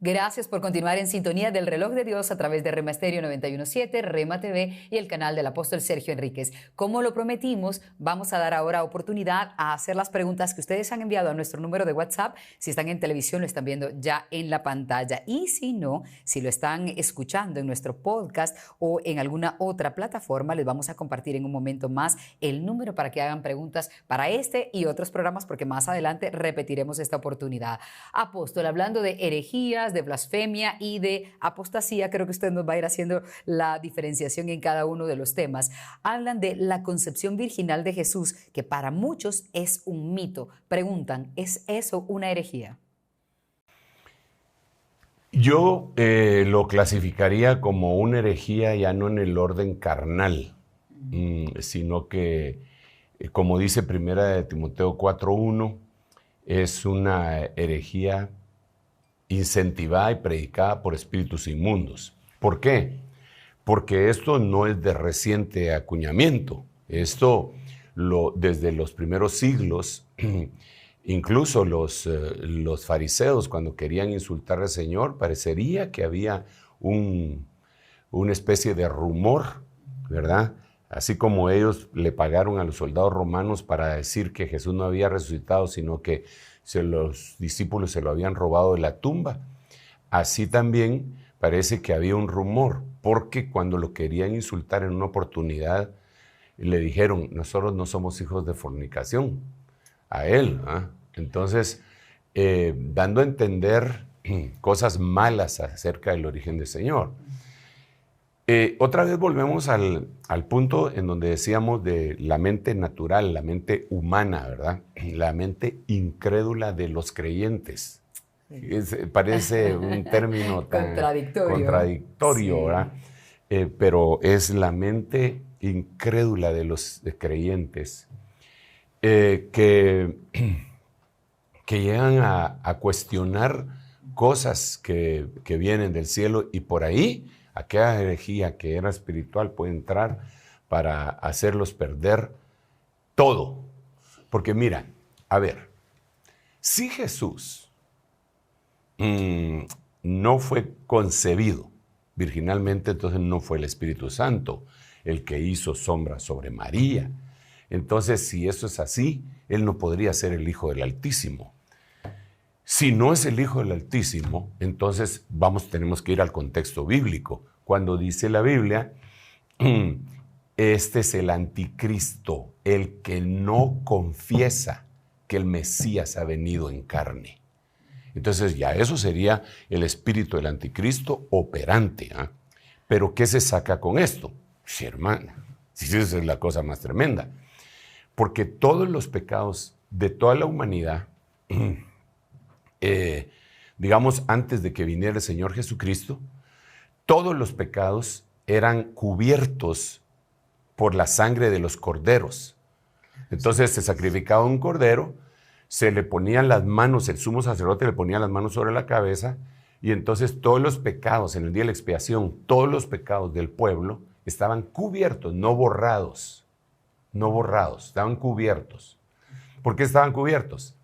Gracias por continuar en sintonía del Reloj de Dios a través de Rema Estéreo 91.7, Rema TV y el canal del apóstol Sergio Enríquez. Como lo prometimos, vamos a dar ahora oportunidad a hacer las preguntas que ustedes han enviado a nuestro número de WhatsApp. Si están en televisión, lo están viendo ya en la pantalla. Y si no, si lo están escuchando en nuestro podcast o en alguna otra plataforma, les vamos a compartir en un momento más el número para que hagan preguntas para este y otros programas, porque más adelante repetiremos esta oportunidad. Apóstol, hablando de herejías, de blasfemia y de apostasía, creo que usted nos va a ir haciendo la diferenciación en cada uno de los temas. Hablan de la concepción virginal de Jesús, que para muchos es un mito. Preguntan, ¿es eso una herejía? Yo lo clasificaría como una herejía ya no en el orden carnal, sino que, como dice 1 Timoteo 4:1, es una herejía incentivada y predicada por espíritus inmundos. ¿Por qué? Porque esto no es de reciente acuñamiento. Esto, desde los primeros siglos, incluso los fariseos, cuando querían insultar al Señor, parecería que había una especie de rumor, ¿verdad? Así como ellos le pagaron a los soldados romanos para decir que Jesús no había resucitado, sino que los discípulos se lo habían robado de la tumba. Así también parece que había un rumor, porque cuando lo querían insultar en una oportunidad, le dijeron, nosotros no somos hijos de fornicación, a él. ¿Ah? Entonces, dando a entender cosas malas acerca del origen del Señor. Otra vez volvemos al punto en donde decíamos de la mente natural, la mente humana, ¿verdad? La mente incrédula de los creyentes. Parece un término tan contradictorio, sí. ¿verdad? Pero es la mente incrédula de los creyentes que llegan a cuestionar cosas que vienen del cielo, y por ahí aquella herejía que era espiritual puede entrar para hacerlos perder todo. Porque mira, a ver, si Jesús no fue concebido virginalmente, entonces no fue el Espíritu Santo el que hizo sombra sobre María. Entonces, si eso es así, él no podría ser el Hijo del Altísimo. Si no es el Hijo del Altísimo, entonces tenemos que ir al contexto bíblico. Cuando dice la Biblia, este es el anticristo, el que no confiesa que el Mesías ha venido en carne. Entonces ya eso sería el espíritu del anticristo operante. ¿Eh? Pero ¿qué se saca con esto? Sí, hermana, sí, esa es la cosa más tremenda. Porque todos los pecados de toda la humanidad, digamos antes de que viniera el Señor Jesucristo, todos los pecados eran cubiertos por la sangre de los corderos. Entonces se sacrificaba un cordero, se le ponían las manos, el sumo sacerdote le ponía las manos sobre la cabeza, y entonces todos los pecados en el día de la expiación, todos los pecados del pueblo estaban cubiertos, no borrados, estaban cubiertos. ¿Por qué estaban cubiertos?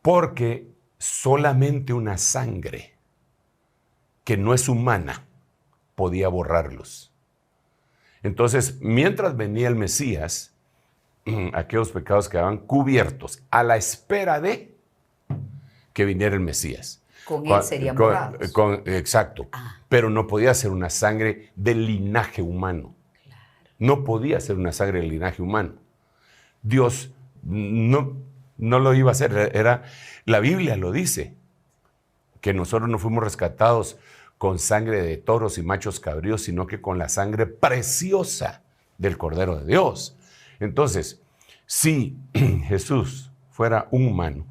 Porque solamente una sangre que no es humana podía borrarlos. Entonces, mientras venía el Mesías, aquellos pecados quedaban cubiertos a la espera de que viniera el Mesías. Con él serían borrados. Exacto. Pero no podía ser una sangre del linaje humano. Claro. No podía ser una sangre del linaje humano. Dios no lo iba a hacer. La Biblia lo dice, que nosotros no fuimos rescatados con sangre de toros y machos cabríos, sino que con la sangre preciosa del Cordero de Dios. Entonces, si Jesús fuera un humano,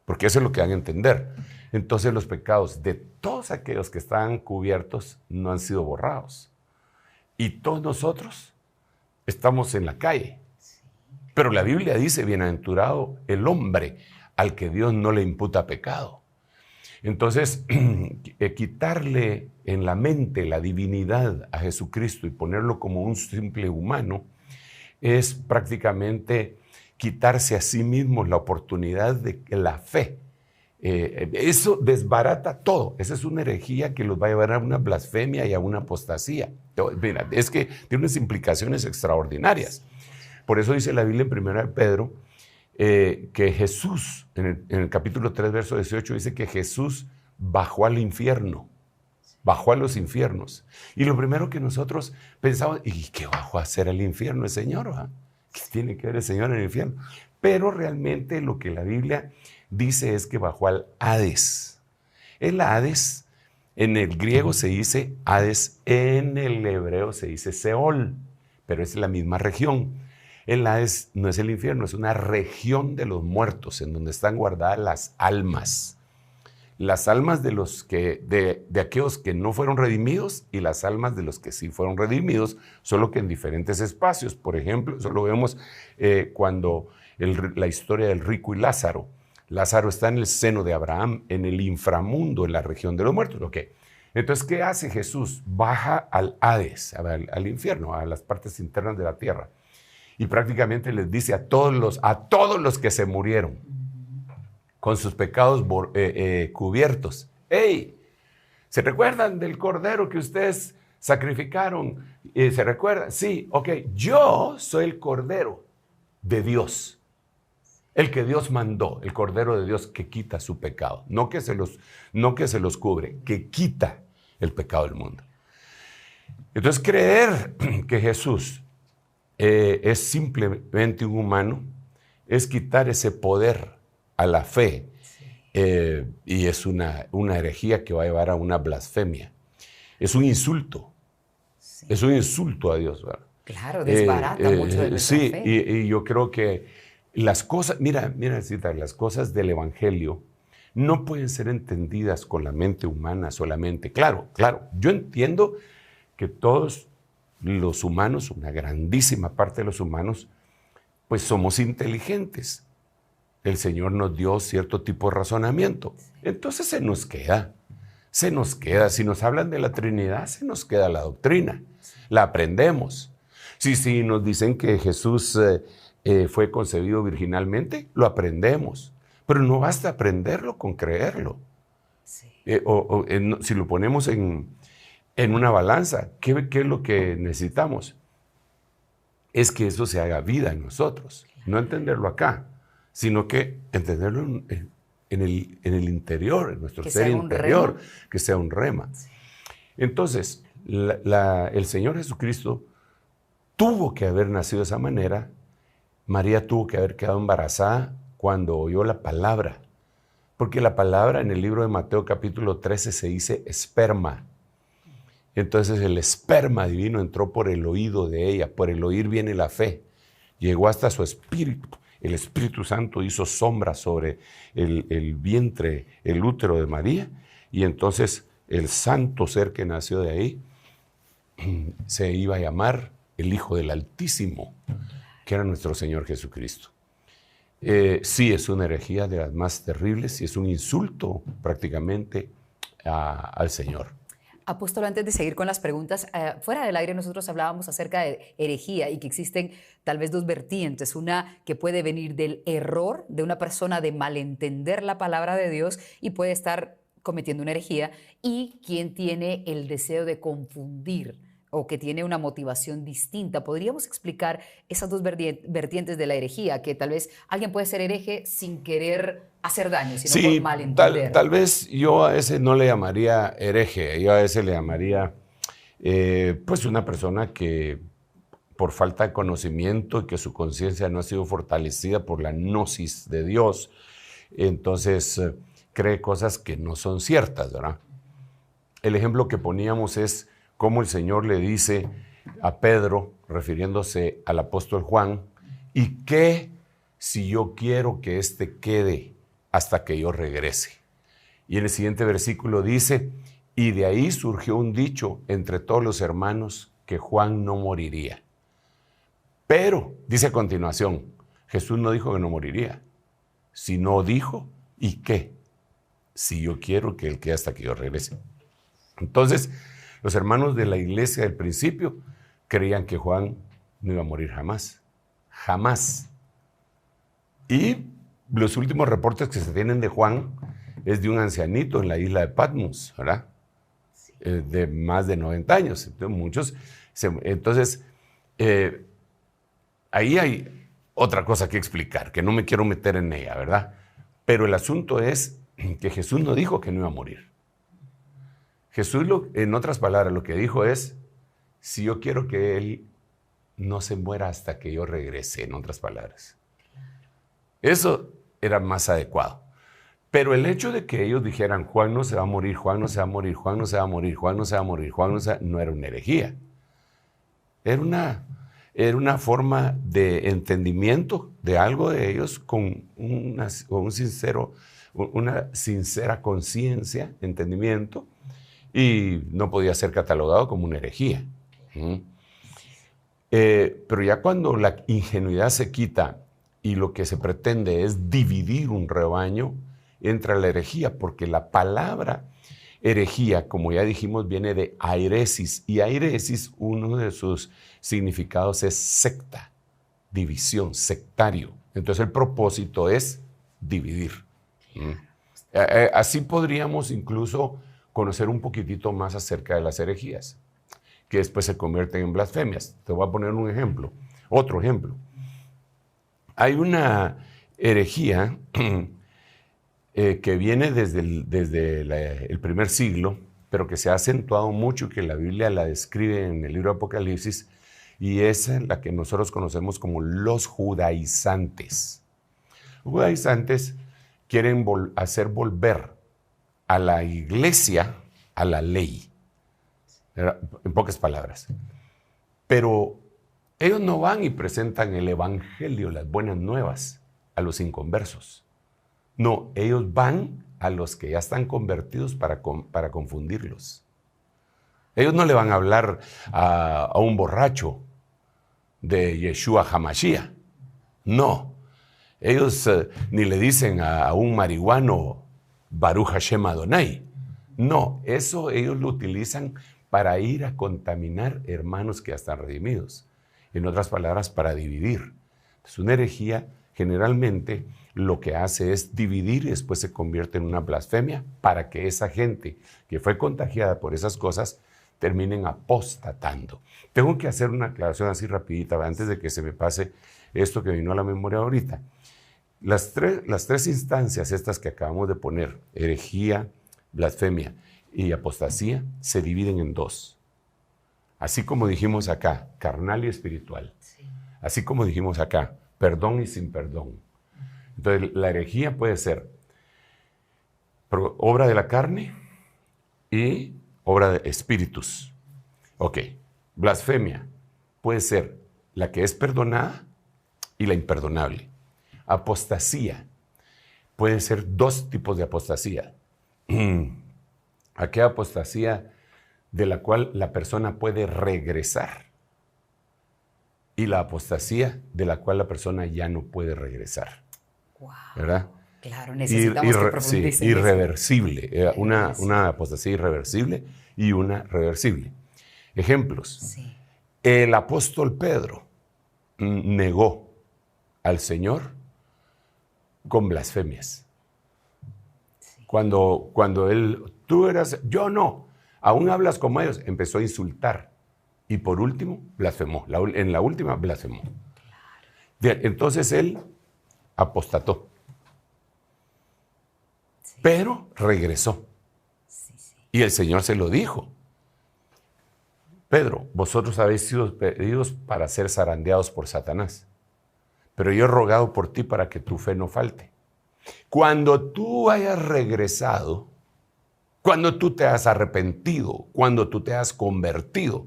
porque eso es lo que dan a entender, entonces los pecados de todos aquellos que estaban cubiertos no han sido borrados. Y todos nosotros estamos en la calle. Pero la Biblia dice, bienaventurado el hombre al que Dios no le imputa pecado. Entonces, quitarle en la mente la divinidad a Jesucristo y ponerlo como un simple humano es prácticamente quitarse a sí mismo la oportunidad de la fe. Eso desbarata todo. Esa es una herejía que los va a llevar a una blasfemia y a una apostasía. Mira, es que tiene unas implicaciones extraordinarias. Por eso dice la Biblia en 1 Pedro que Jesús, en el capítulo 3, verso 18, dice que Jesús bajó al infierno, bajó a los infiernos. Y lo primero que nosotros pensamos, ¿y qué bajó a hacer al infierno el Señor? ¿Va? ¿Qué tiene que ver el Señor en el infierno? Pero realmente lo que la Biblia dice es que bajó al Hades. El Hades, en el griego se dice Hades, en el hebreo se dice Seol, pero es la misma región. El Hades no es el infierno, es una región de los muertos en donde están guardadas las almas. Las almas de aquellos que no fueron redimidos y las almas de los que sí fueron redimidos, solo que en diferentes espacios. Por ejemplo, eso lo vemos cuando la historia del rico y Lázaro. Lázaro está en el seno de Abraham, en el inframundo, en la región de los muertos. Okay. Entonces, ¿qué hace Jesús? Baja al Hades, al infierno, a las partes internas de la tierra. Y prácticamente les dice a todos los que se murieron con sus pecados cubiertos, ¡hey! ¿Se recuerdan del cordero que ustedes sacrificaron? ¿Se recuerdan? Sí, ok. Yo soy el cordero de Dios, el que Dios mandó, el cordero de Dios que quita su pecado. No que se los cubre, que quita el pecado del mundo. Entonces, creer que Jesús es simplemente un humano, es quitar ese poder a la fe, y es una herejía que va a llevar a una blasfemia. Es un insulto Sí. Es un insulto a Dios, ¿verdad? Claro, desbarata mucho de nuestra sí, fe. y yo creo que las cosas, mira, Cita, las cosas del Evangelio no pueden ser entendidas con la mente humana solamente. Claro, yo entiendo que todos los humanos, una grandísima parte de los humanos, pues somos inteligentes. El Señor nos dio cierto tipo de razonamiento. Entonces se nos queda. Si nos hablan de la Trinidad, se nos queda la doctrina. La aprendemos. Si nos dicen que Jesús fue concebido virginalmente, lo aprendemos. Pero no basta aprenderlo con creerlo. Sí. Si lo ponemos en una balanza, ¿qué es lo que necesitamos? Es que eso se haga vida en nosotros. No entenderlo acá, sino que entenderlo en el interior, en nuestro ser interior, que sea un rema. Sí. Entonces, el Señor Jesucristo tuvo que haber nacido de esa manera. María tuvo que haber quedado embarazada cuando oyó la palabra, porque la palabra en el libro de Mateo capítulo 13 se dice esperma. Entonces el esperma divino entró por el oído de ella, por el oír viene la fe, llegó hasta su espíritu. El Espíritu Santo hizo sombra sobre el vientre, el útero de María, y entonces el santo ser que nació de ahí se iba a llamar el Hijo del Altísimo, que era nuestro Señor Jesucristo. Sí, es una herejía de las más terribles y es un insulto prácticamente al Señor. Apóstol, antes de seguir con las preguntas, fuera del aire nosotros hablábamos acerca de herejía y que existen tal vez dos vertientes. Una que puede venir del error de una persona de malentender la palabra de Dios y puede estar cometiendo una herejía, y quien tiene el deseo de confundir o que tiene una motivación distinta. ¿Podríamos explicar esas dos vertientes de la herejía? Que tal vez alguien puede ser hereje sin querer hacer daño, sino por malentender. Tal vez yo a ese no le llamaría hereje, yo a ese le llamaría pues una persona que por falta de conocimiento y que su conciencia no ha sido fortalecida por la gnosis de Dios, entonces cree cosas que no son ciertas, ¿verdad? El ejemplo que poníamos es cómo el Señor le dice a Pedro, refiriéndose al apóstol Juan, ¿y qué si yo quiero que éste quede hasta que yo regrese? Y en el siguiente versículo dice, y de ahí surgió un dicho entre todos los hermanos que Juan no moriría. Pero, dice a continuación, Jesús no dijo que no moriría, sino dijo, ¿y qué? Si yo quiero que él quede hasta que yo regrese. Entonces, los hermanos de la iglesia del principio creían que Juan no iba a morir jamás. Jamás. Y los últimos reportes que se tienen de Juan es de un ancianito en la isla de Patmos, ¿verdad? Sí. De más de 90 años. Entonces, ahí hay otra cosa que explicar, que no me quiero meter en ella, ¿verdad? Pero el asunto es que Jesús no dijo que no iba a morir. Jesús, en otras palabras, lo que dijo es, si yo quiero que él no se muera hasta que yo regrese, en otras palabras. Eso era más adecuado. Pero el hecho de que ellos dijeran, Juan no se va a morir, Juan no se va a morir, Juan no se va a morir, Juan no se va a morir, no era una herejía. Era una forma de entendimiento de algo de ellos con una sincera conciencia, entendimiento, y no podía ser catalogado como una herejía. Pero ya cuando la ingenuidad se quita y lo que se pretende es dividir un rebaño, entra la herejía, porque la palabra herejía, como ya dijimos, viene de airesis, y airesis, uno de sus significados es secta, división, sectario. Entonces el propósito es dividir. Así podríamos incluso conocer un poquitito más acerca de las herejías, que después se convierten en blasfemias. Te voy a poner un ejemplo, otro ejemplo. Hay una herejía que viene desde el primer siglo, pero que se ha acentuado mucho y que la Biblia la describe en el libro de Apocalipsis, y es la que nosotros conocemos como los judaizantes. Los judaizantes quieren hacer volver a la iglesia a la ley. en pocas palabras. Pero ellos no van y presentan el evangelio, las buenas nuevas, a los inconversos. No, ellos van a los que ya están convertidos para confundirlos. Ellos no le van a hablar a un borracho de Yeshua HaMashiach. No. Ellos ni le dicen a un marihuano Baruch Hashem Adonai. No, eso ellos lo utilizan para ir a contaminar hermanos que ya están redimidos. En otras palabras, para dividir. Es una herejía, generalmente lo que hace es dividir y después se convierte en una blasfemia para que esa gente que fue contagiada por esas cosas terminen apostatando. Tengo que hacer una aclaración así rapidita antes de que se me pase esto que vino a la memoria ahorita. Las tres instancias estas que acabamos de poner, herejía, blasfemia y apostasía, se dividen en dos. Así como dijimos acá, carnal y espiritual. Sí. Así como dijimos acá, perdón y sin perdón. Entonces, la herejía puede ser obra de la carne y obra de espíritus. Ok, blasfemia puede ser la que es perdonada y la imperdonable. Apostasía puede ser dos tipos de apostasía. Aquella apostasía de la cual la persona puede regresar y la apostasía de la cual la persona ya no puede regresar. Wow. ¿Verdad? Claro, necesitamos que profundicen. Sí, irreversible. Una apostasía irreversible y una reversible. Ejemplos. Sí. El apóstol Pedro negó al Señor con blasfemias. Sí. Cuando él, tú eras, yo no, aún hablas como ellos, empezó a insultar. Y por último, blasfemó. En la última, blasfemó. Claro. Bien, entonces él apostató. Sí. Pero regresó. Sí, sí. Y el Señor se lo dijo. Pedro, vosotros habéis sido pedidos para ser zarandeados por Satanás. Pero yo he rogado por ti para que tu fe no falte. Cuando tú hayas regresado, cuando tú te has arrepentido, cuando tú te has convertido,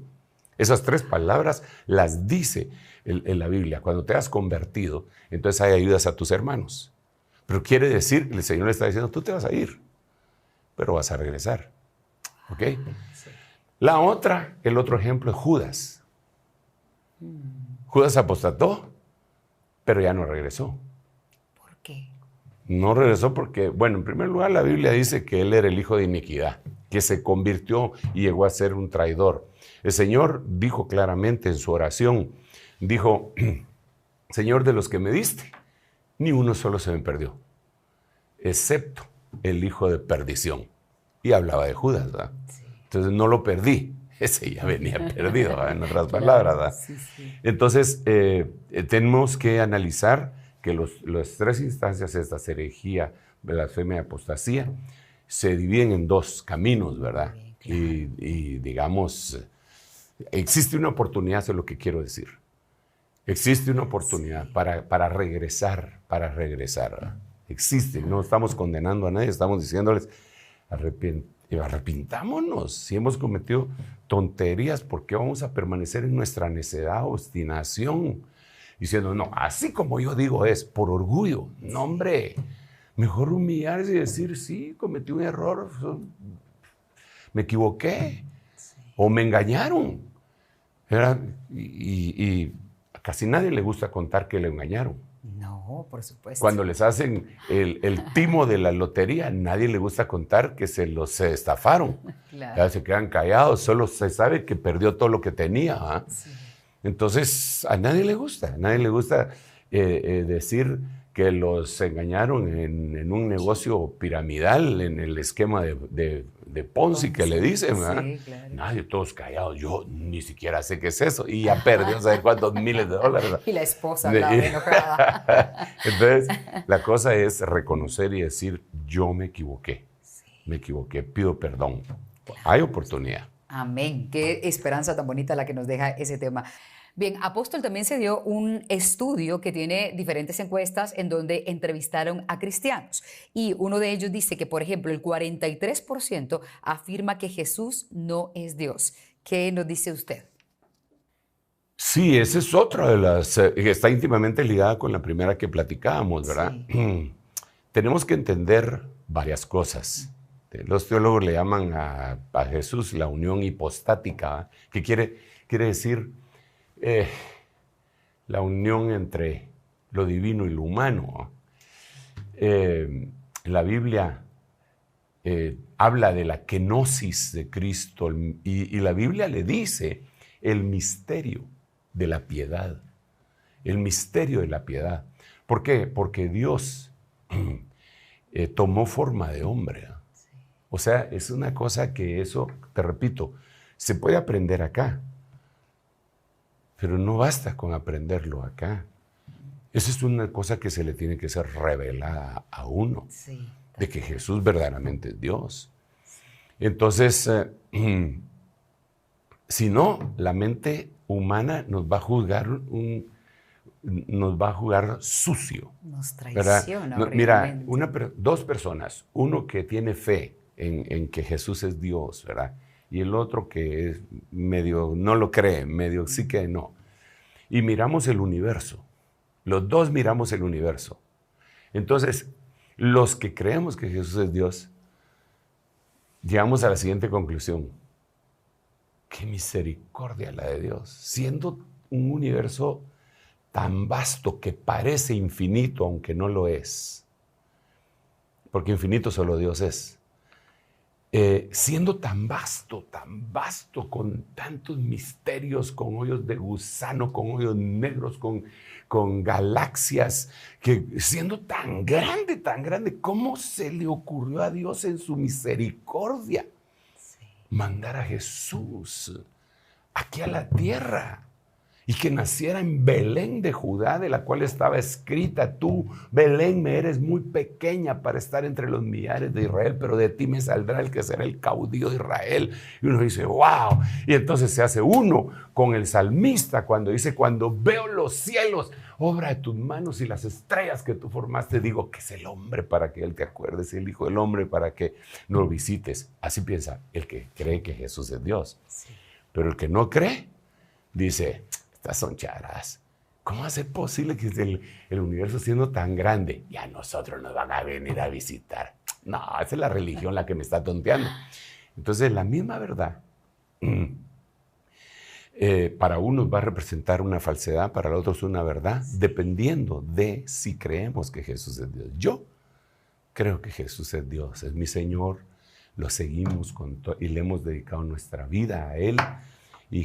esas tres palabras las dice en la Biblia. Cuando te has convertido, entonces hay ayudas a tus hermanos. Pero quiere decir, el Señor le está diciendo, tú te vas a ir, pero vas a regresar. ¿Ok? Sí. El otro ejemplo es Judas. Judas apostató, pero ya no regresó. ¿Por qué? No regresó porque, bueno, en primer lugar la Biblia dice que él era el hijo de iniquidad, que se convirtió y llegó a ser un traidor. El Señor dijo claramente en su oración, dijo, Señor, de los que me diste, ni uno solo se me perdió, excepto el hijo de perdición. Y hablaba de Judas, ¿verdad? Sí. Entonces no lo perdí, ese ya venía perdido, ¿verdad? En otras palabras, ¿verdad? Sí, sí. Entonces tenemos que analizar que las tres instancias, esta herejía, blasfemia y apostasía, se dividen en dos caminos, ¿verdad? Bien, claro. Y digamos, existe una oportunidad, eso es lo que quiero decir. Existe una oportunidad para regresar, ¿verdad? Existe, no estamos condenando a nadie, estamos diciéndoles, arrepintámonos. Si hemos cometido tonterías, ¿por qué vamos a permanecer en nuestra necedad, obstinación? Diciendo, no, así como yo digo es, por orgullo. No, hombre, mejor humillarse y decir, sí, cometí un error, me equivoqué, o me engañaron. Y a casi nadie le gusta contar que le engañaron. No, por supuesto. Cuando les hacen el timo de la lotería, a nadie le gusta contar que se estafaron. Claro. Ya se quedan callados, solo se sabe que perdió todo lo que tenía. ¿Ah? Sí. Entonces, a nadie le gusta decir que los engañaron en un negocio piramidal, en el esquema de Ponzi que le dicen. Sí, claro. Nadie, todos callados. Yo ni siquiera sé qué es eso. Y ya perdió, ¿sabes cuántos miles de dólares? Y la esposa hablaba enojada. Entonces, la cosa es reconocer y decir, yo me equivoqué. Sí. Me equivoqué, pido perdón. Claro. Hay oportunidad. Amén. Qué esperanza tan bonita la que nos deja ese tema. Bien, Apóstol, también se dio un estudio que tiene diferentes encuestas en donde entrevistaron a cristianos. Y uno de ellos dice que, por ejemplo, el 43% afirma que Jesús no es Dios. ¿Qué nos dice usted? Sí, esa es otra de las que está íntimamente ligada con la primera que platicábamos, ¿verdad? Sí. Tenemos que entender varias cosas. Los teólogos le llaman a Jesús la unión hipostática, que quiere decir la unión entre lo divino y lo humano. La Biblia habla de la kenosis de Cristo y la Biblia le dice el misterio de la piedad. El misterio de la piedad. ¿Por qué? Porque Dios tomó forma de hombre. O sea, es una cosa que eso, te repito, se puede aprender acá, pero no basta con aprenderlo acá. Eso es una cosa que se le tiene que ser revelada a uno, Sí. de que Jesús verdaderamente es Dios. Entonces, si no, la mente humana nos va a juzgar sucio. Nos ¿Verdad? traiciona Mira, horriblemente. dos personas, uno que tiene fe en que Jesús es Dios, ¿verdad? Y el otro que es medio no lo cree, medio sí que no. Y miramos el universo. Los dos miramos el universo. Entonces, los que creemos que Jesús es Dios, llegamos a la siguiente conclusión. ¡Qué misericordia la de Dios! Siendo un universo tan vasto que parece infinito, aunque no lo es. Porque infinito solo Dios es. Siendo tan vasto, con tantos misterios, con hoyos de gusano, con hoyos negros, con galaxias, que siendo tan grande, ¿cómo se le ocurrió a Dios en su misericordia mandar a Jesús aquí a la tierra? Y que naciera en Belén de Judá, de la cual estaba escrita: tú, Belén, me eres muy pequeña para estar entre los millares de Israel, pero de ti me saldrá el que será el caudillo de Israel. Y uno dice, wow. Y entonces se hace uno con el salmista cuando dice: cuando veo los cielos, obra de tus manos, y las estrellas que tú formaste, digo, que es el hombre para que él te acuerdes, y el hijo del hombre para que lo visites. Así piensa el que cree que Jesús es Dios. Sí. Pero el que no cree, dice: estas son charas. ¿Cómo va a ser posible que el universo siendo tan grande y a nosotros nos van a venir a visitar? No, esa es la religión la que me está tonteando. Entonces, la misma verdad para unos va a representar una falsedad, para los otros una verdad, dependiendo de si creemos que Jesús es Dios. Yo creo que Jesús es Dios, es mi Señor, lo seguimos y le hemos dedicado nuestra vida a Él. Y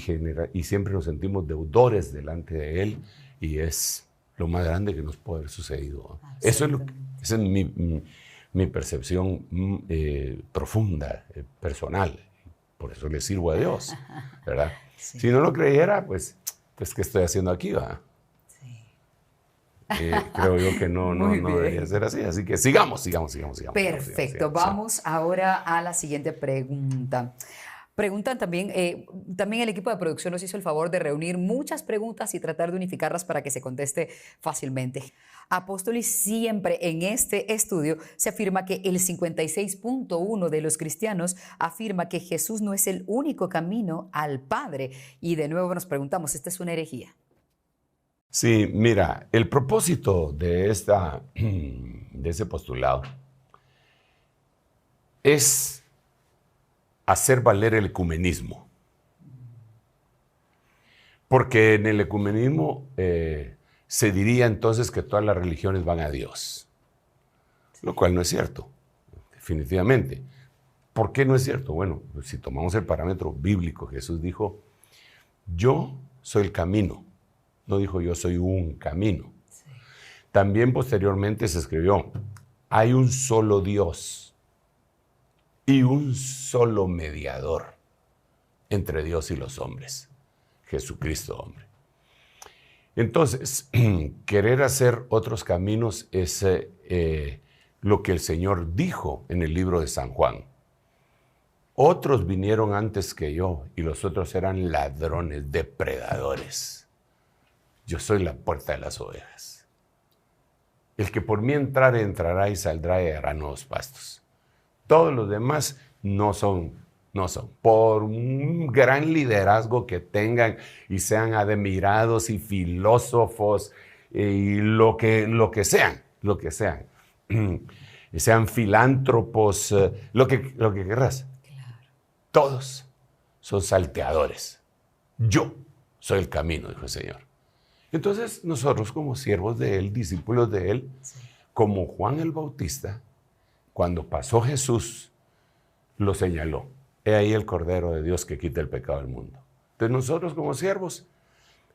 siempre nos sentimos deudores delante de Él, y es lo más grande que nos puede haber sucedido. Esa es mi percepción profunda, personal. Por eso le sirvo a Dios, ¿verdad? Sí. Si no lo creyera, pues ¿qué estoy haciendo aquí, va? Sí. Creo yo que no debería ser así. Así que sigamos. Perfecto. Vamos ahora a la siguiente pregunta. Preguntan también el equipo de producción nos hizo el favor de reunir muchas preguntas y tratar de unificarlas para que se conteste fácilmente. Apóstolis, siempre en este estudio se afirma que el 56.1% de los cristianos afirma que Jesús no es el único camino al Padre. Y de nuevo nos preguntamos, ¿esta es una herejía? Sí, mira, el propósito de ese postulado es hacer valer el ecumenismo. Porque en el ecumenismo se diría entonces que todas las religiones van a Dios, lo cual no es cierto, definitivamente. ¿Por qué no es cierto? Bueno, si tomamos el parámetro bíblico, Jesús dijo: yo soy el camino, no dijo yo soy un camino. Sí. También posteriormente se escribió: hay un solo Dios y un solo mediador entre Dios y los hombres, Jesucristo hombre. Entonces, querer hacer otros caminos es lo que el Señor dijo en el libro de San Juan. Otros vinieron antes que yo, y los otros eran ladrones, depredadores. Yo soy la puerta de las ovejas. El que por mí entrare, entrará y saldrá y hará nuevos pastos. Todos los demás no son No son. Por un gran liderazgo que tengan y sean admirados y filósofos y lo que sean. Sean filántropos, lo que querrás. Claro. Todos son salteadores. Yo soy el camino, dijo el Señor. Entonces nosotros como siervos de Él, discípulos de Él, Sí. como Juan el Bautista, cuando pasó Jesús, lo señaló. He ahí el Cordero de Dios que quita el pecado del mundo. Entonces nosotros como siervos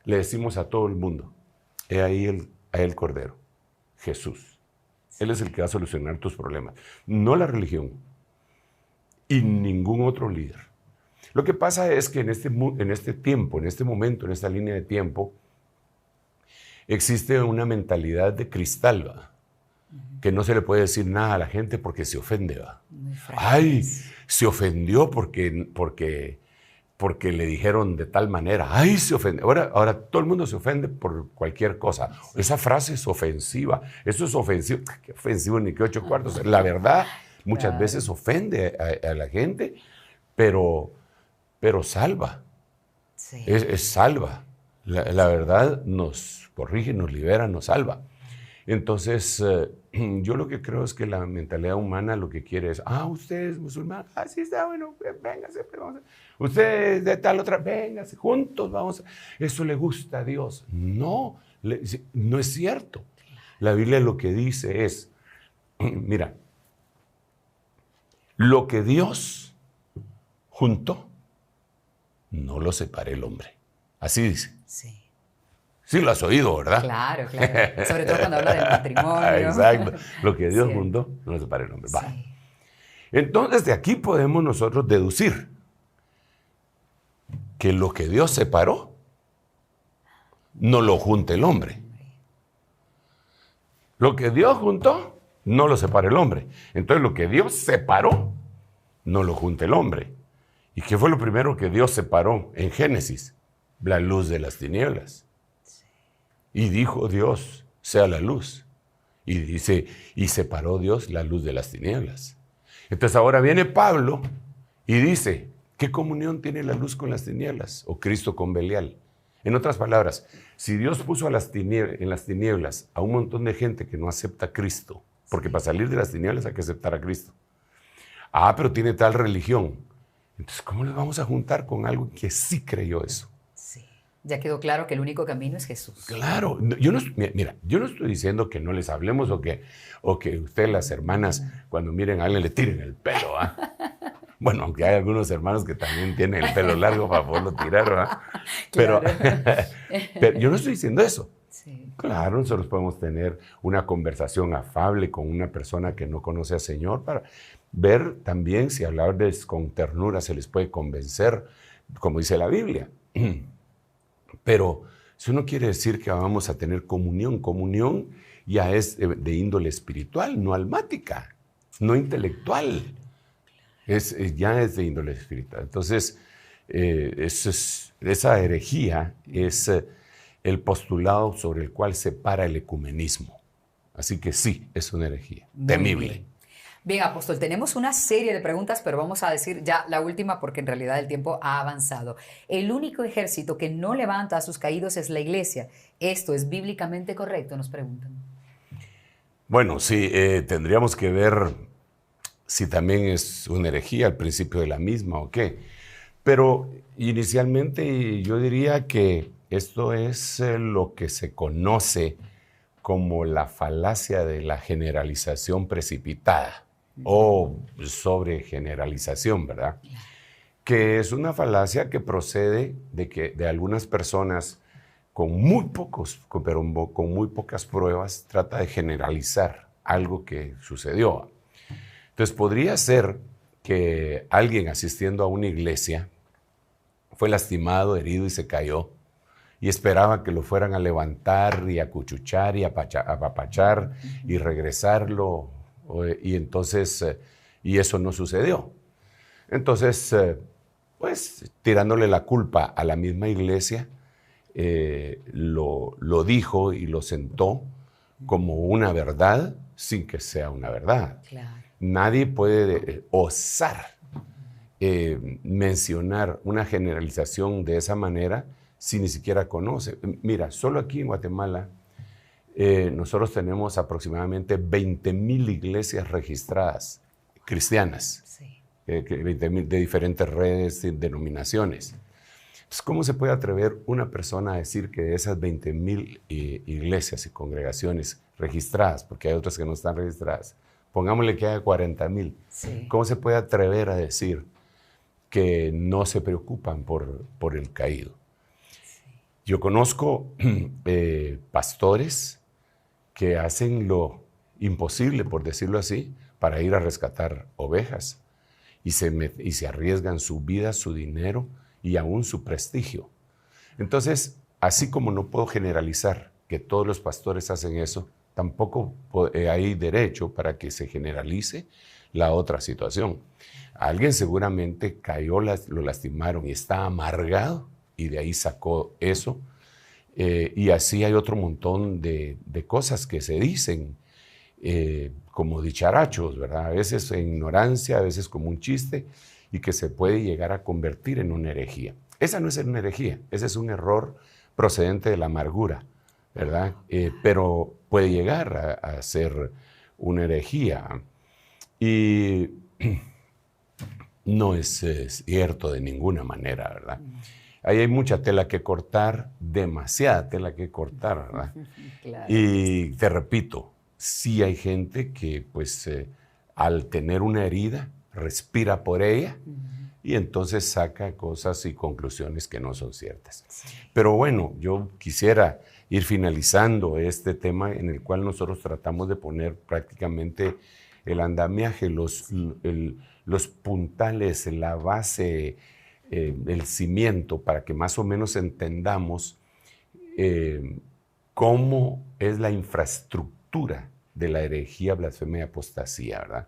le decimos a todo el mundo, he ahí el Cordero, Jesús. Él es el que va a solucionar tus problemas, no la religión y ningún otro líder. Lo que pasa es que en este tiempo, en este momento, en esta línea de tiempo, existe una mentalidad de cristal, ¿va? Que no se le puede decir nada a la gente porque se ofende, ¿va? Muy frágiles. Ay, se ofendió porque le dijeron de tal manera. Ay, se ofendió. Ahora todo el mundo se ofende por cualquier cosa. Esa frase es ofensiva. Eso es ofensivo. Qué ofensivo ni qué 8 cuartos. La verdad, muchas Claro. veces ofende a la gente, pero salva. Sí. Es salva. La verdad nos corrige, nos libera, nos salva. Entonces, yo lo que creo es que la mentalidad humana lo que quiere es, usted es musulmán, sí está, bueno, véngase, usted es de tal otra, véngase, juntos vamos, eso le gusta a Dios. No, no es cierto. La Biblia lo que dice es, mira, lo que Dios juntó, no lo separe el hombre. Así dice. Sí. Sí lo has oído, ¿verdad? Claro, claro. Sobre todo cuando habla del matrimonio. Exacto. Lo que Dios Sí. juntó, no lo separe el hombre. Va. Sí. Entonces, de aquí podemos nosotros deducir que lo que Dios separó, no lo junta el hombre. Lo que Dios juntó, no lo separa el hombre. Entonces, lo que Dios separó, no lo junta el hombre. ¿Y qué fue lo primero que Dios separó en Génesis? La luz de las tinieblas. Y dijo Dios, sea la luz. Y dice, y separó Dios la luz de las tinieblas. Entonces ahora viene Pablo y dice, ¿qué comunión tiene la luz con las tinieblas? O Cristo con Belial. En otras palabras, si Dios puso en las tinieblas a un montón de gente que no acepta a Cristo, porque para salir de las tinieblas hay que aceptar a Cristo. Pero tiene tal religión. Entonces, ¿cómo les vamos a juntar con algo que sí creyó eso? Sí. Ya quedó claro que el único camino es Jesús. Claro, yo no estoy diciendo que no les hablemos o que ustedes, las hermanas, cuando miren a alguien le tiren el pelo, ¿ah? Bueno, aunque hay algunos hermanos que también tienen el pelo largo para poderlo tirar, ¿verdad? Pero, pero yo no estoy diciendo eso. Sí. Claro, nosotros podemos tener una conversación afable con una persona que no conoce al Señor para ver también si hablarles con ternura se les puede convencer, como dice la Biblia. Pero eso no quiere decir que vamos a tener comunión. Comunión ya es de índole espiritual, no almática, no intelectual. Ya es de índole espiritual. Entonces, esa herejía es el postulado sobre el cual se para el ecumenismo. Así que sí, es una herejía temible. Bien, apóstol, tenemos una serie de preguntas, pero vamos a decir ya la última porque en realidad el tiempo ha avanzado. El único ejército que no levanta a sus caídos es la iglesia. ¿Esto es bíblicamente correcto?, nos preguntan. Bueno, sí, tendríamos que ver si también es una herejía al principio de la misma o qué. Pero inicialmente yo diría que esto es lo que se conoce como la falacia de la generalización precipitada o sobregeneralización, ¿verdad? Que es una falacia que procede de algunas personas con muy pocas pruebas trata de generalizar algo que sucedió. Entonces podría ser que alguien asistiendo a una iglesia fue lastimado, herido y se cayó y esperaba que lo fueran a levantar y a acuchuchar y a apapachar y regresarlo y entonces y eso no sucedió. Entonces, pues tirándole la culpa a la misma iglesia, lo dijo y lo sentó como una verdad sin que sea una verdad. Claro. Nadie puede osar mencionar una generalización de esa manera si ni siquiera conoce. Mira, solo aquí en Guatemala nosotros tenemos aproximadamente 20,000 iglesias registradas, cristianas, Sí. 20,000 de diferentes redes y denominaciones. Entonces, ¿cómo se puede atrever una persona a decir que de esas 20,000 iglesias y congregaciones registradas, porque hay otras que no están registradas, pongámosle que haya 40,000, Sí. ¿cómo se puede atrever a decir que no se preocupan por el caído? Yo conozco pastores que hacen lo imposible, por decirlo así, para ir a rescatar ovejas y se arriesgan su vida, su dinero y aún su prestigio. Entonces, así como no puedo generalizar que todos los pastores hacen eso, tampoco hay derecho para que se generalice la otra situación. Alguien seguramente cayó, lo lastimaron y está amargado y de ahí sacó eso. Y así hay otro montón de cosas que se dicen como dicharachos, ¿verdad? A veces en ignorancia, a veces como un chiste, y que se puede llegar a convertir en una herejía. Esa no es una herejía, ese es un error procedente de la amargura, ¿verdad? Pero puede llegar a ser una herejía. Y no es cierto de ninguna manera, ¿verdad? Ahí hay mucha tela que cortar, demasiada tela que cortar, ¿verdad? Claro. Y te repito, sí hay gente que pues al tener una herida respira por ella y entonces saca cosas y conclusiones que no son ciertas. Sí. Pero bueno, yo quisiera ir finalizando este tema en el cual nosotros tratamos de poner prácticamente el andamiaje, los puntales, la base, el cimiento, para que más o menos entendamos cómo es la infraestructura de la herejía, blasfemia y apostasía, ¿verdad?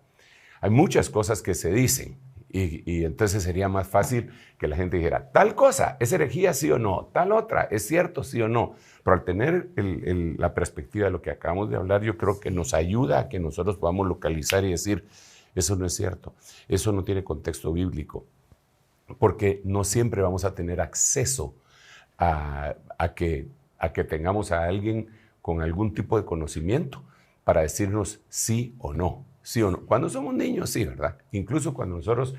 Hay muchas cosas que se dicen y entonces sería más fácil que la gente dijera, tal cosa, ¿es herejía sí o no? Tal otra, ¿es cierto sí o no? Pero al tener la perspectiva de lo que acabamos de hablar, yo creo que nos ayuda a que nosotros podamos localizar y decir, eso no es cierto, eso no tiene contexto bíblico, porque no siempre vamos a tener acceso a que tengamos a alguien con algún tipo de conocimiento para decirnos sí o no. Sí o no. Cuando somos niños, sí, ¿verdad? Incluso cuando nosotros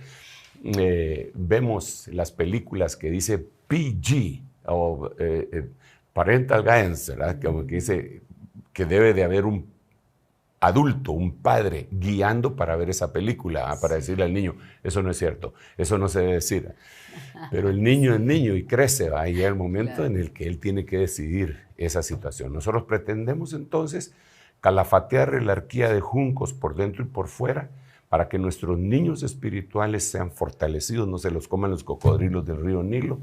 vemos las películas que dice PG o Parental Guidance, ¿verdad? Como que dice que debe de haber un adulto, un padre, guiando para ver esa película, para decirle al niño, eso no es cierto, eso no se debe decir. Pero el niño es niño y crece, va a llegar el momento en el que él tiene que decidir esa situación. Nosotros pretendemos entonces calafatear la arquía de juncos por dentro y por fuera para que nuestros niños espirituales sean fortalecidos, no se los coman los cocodrilos del río Nilo,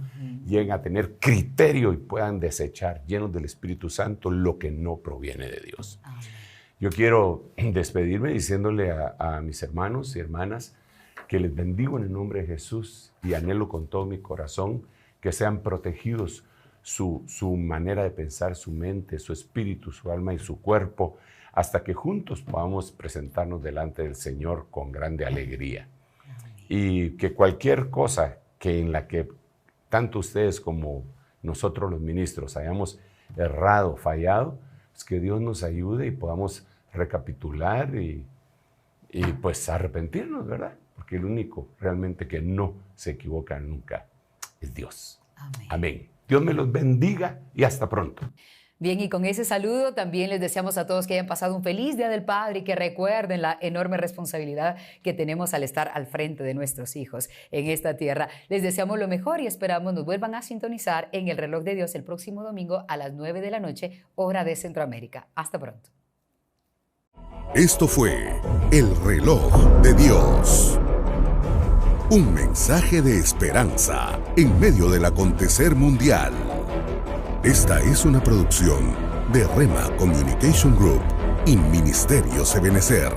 lleguen a tener criterio y puedan desechar, llenos del Espíritu Santo, lo que no proviene de Dios. Amén. Yo quiero despedirme diciéndole a mis hermanos y hermanas que les bendigo en el nombre de Jesús y anhelo con todo mi corazón que sean protegidos su manera de pensar, su mente, su espíritu, su alma y su cuerpo, hasta que juntos podamos presentarnos delante del Señor con grande alegría. Y que cualquier cosa en la que tanto ustedes como nosotros los ministros hayamos errado, fallado, pues que Dios nos ayude y podamos recapitular y pues arrepentirnos, ¿verdad? Porque el único realmente que no se equivoca nunca es Dios. Amén. Amén. Dios me los bendiga y hasta pronto. Bien, y con ese saludo también les deseamos a todos que hayan pasado un feliz Día del Padre y que recuerden la enorme responsabilidad que tenemos al estar al frente de nuestros hijos en esta tierra. Les deseamos lo mejor y esperamos nos vuelvan a sintonizar en El Reloj de Dios el próximo domingo a las 9 de la noche, hora de Centroamérica. Hasta pronto. Esto fue El Reloj de Dios. Un mensaje de esperanza en medio del acontecer mundial. Esta es una producción de Rema Communication Group y Ministerios Ebenezer.